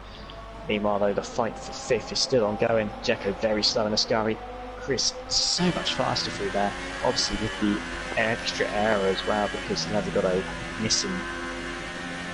Meanwhile though, the fight for 5th is still ongoing. Jacko very slow in Ascari, Chris so much faster through there, obviously with the extra air as well, because he hasn't got a missing,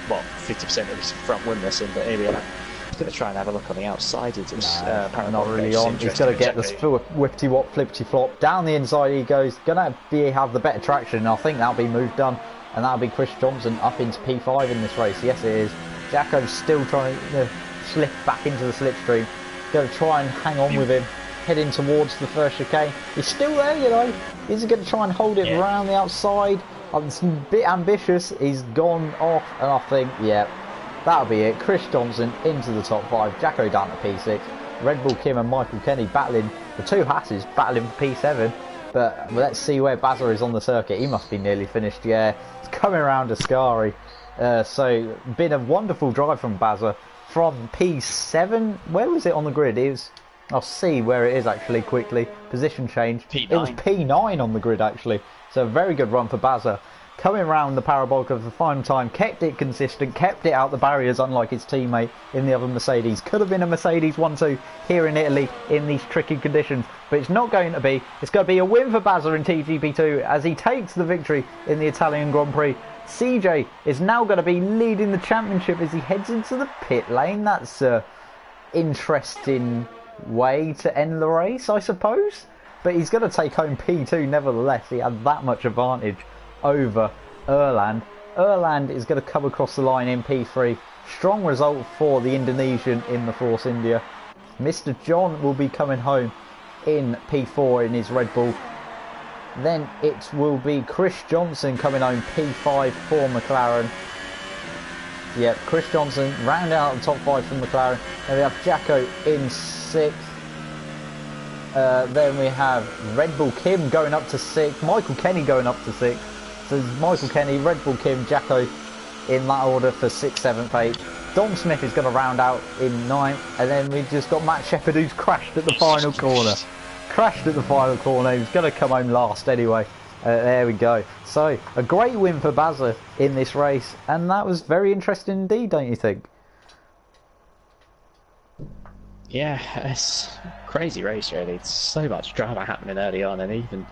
well, 50% of his front wing missing, but here we are. He's going to try and have a look on the outside. He's not really on. He's going to get the whippity wop flippity flop down the inside. He goes, going to have the better traction. I think that'll be move done, and that'll be Chris Johnson up into P5 in this race. Yes, it is. Jacko's still trying to slip back into the slipstream. Going to try and hang on with him, heading towards the first chicane. He's still there, you know. He's going to try and hold it around the outside. It's a bit ambitious. He's gone off, and I think, yeah, that'll be it. Chris Johnson into the top 5. Jacko down to P6. Red Bull Kim and Michael Kenny battling, the two Hasses battling for P7. But let's see where Bazza is on the circuit. He must be nearly finished, yeah. It's coming around Ascari. So, been a wonderful drive from Bazza. From P7, where was it on the grid? It was, I'll see where it is actually quickly. Position change. P9. It was P9 on the grid actually. So a very good run for Bazza. Coming around the parabolic for the final time, kept it consistent, kept it out the barriers, unlike his teammate in the other Mercedes. Could have been a Mercedes 1-2 here in Italy in these tricky conditions, but it's not going to be. It's going to be a win for Bazza in TGP2 as he takes the victory in the Italian Grand Prix. CJ is now going to be leading the championship as he heads into the pit lane. That's an interesting way to end the race, I suppose. But he's going to take home P2 nevertheless. He had that much advantage over Erland. Erland is going to come across the line in P3. Strong result for the Indonesian in the Force India. Mr. John will be coming home in P4 in his Red Bull. Then it will be Chris Johnson coming home P5 for McLaren. Yep, Chris Johnson round out the top 5 from McLaren. Then we have Jacko in 6th. Then we have Red Bull Kim going up to 6th. Michael Kenny going up to 6th. So Michael Kenny, Red Bull Kim, Jacko in that order for 6th, 7th, 8th. Dom Smith is going to round out in 9th. And then we've just got Matt Shepherd who's crashed at the final corner. Crashed at the final corner. He's going to come home last anyway. There we go. So a great win for Bazza in this race. And that was very interesting indeed, don't you think? Yeah, it's a crazy race really. It's so much drama happening early on, and even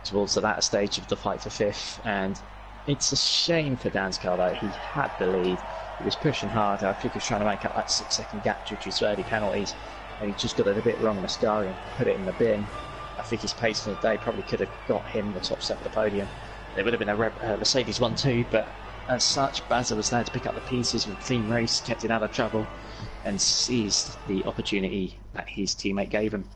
towards the latter stage of the fight for 5th. And it's a shame for Dan's car though. He had the lead. He was pushing hard. I think he was trying to make up that 6-second gap due to his early penalties. And he just got it a bit wrong in the Ascari and put it in the bin. I think his pace for the day probably could have got him the top 7 of the podium. It would have been a Mercedes 1-2, but as such, Bazza was there to pick up the pieces with a clean race, kept it out of trouble, and seized the opportunity that his teammate gave him.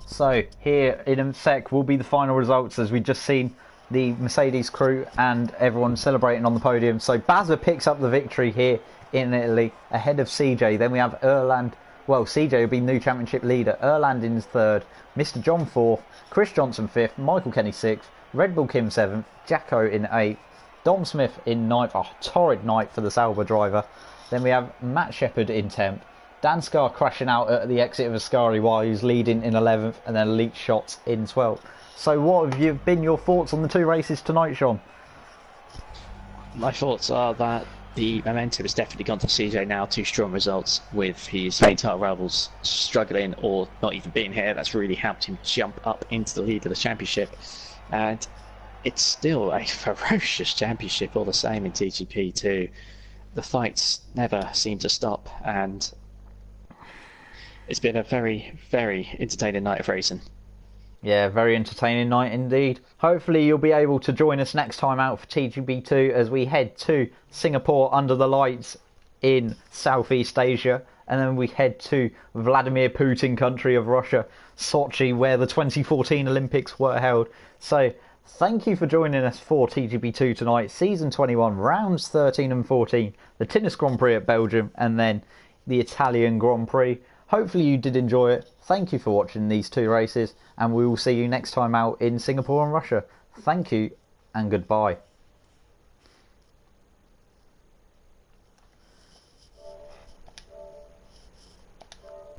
So here in a sec will be the final results, as we've just seen the Mercedes crew and everyone celebrating on the podium. So Bazza picks up the victory here in Italy ahead of CJ. Then we have Erland. Well, CJ will be new championship leader. Erland in 3rd, Mr. John 4th, Chris Johnson 5th, Michael Kenny 6th, Red Bull Kim 7th, Jacko in 8th, Dom Smith in 9th. A torrid night for the Sauber driver. Then we have Matt Shepherd in 10th. Dan Scar crashing out at the exit of Ascari while he's leading in 11th, and then Elite Shots in 12th. So what have been your thoughts on the 2 races tonight, Sean? My thoughts are that the momentum has definitely gone to CJ now. 2 strong results with his main title rivals struggling or not even being here. That's really helped him jump up into the lead of the championship. And it's still a ferocious championship all the same in TGP too. The fights never seem to stop, and it's been a very, very entertaining night of racing. Yeah, very entertaining night indeed. Hopefully you'll be able to join us next time out for TGB2 as we head to Singapore under the lights in Southeast Asia. And then we head to Vladimir Putin country of Russia, Sochi, where the 2014 Olympics were held. So thank you for joining us for TGB2 tonight. Season 21, rounds 13 and 14. The Tennis Grand Prix at Belgium and then the Italian Grand Prix. Hopefully you did enjoy it. Thank you for watching these 2 races, and we will see you next time out in Singapore and Russia. Thank you and goodbye.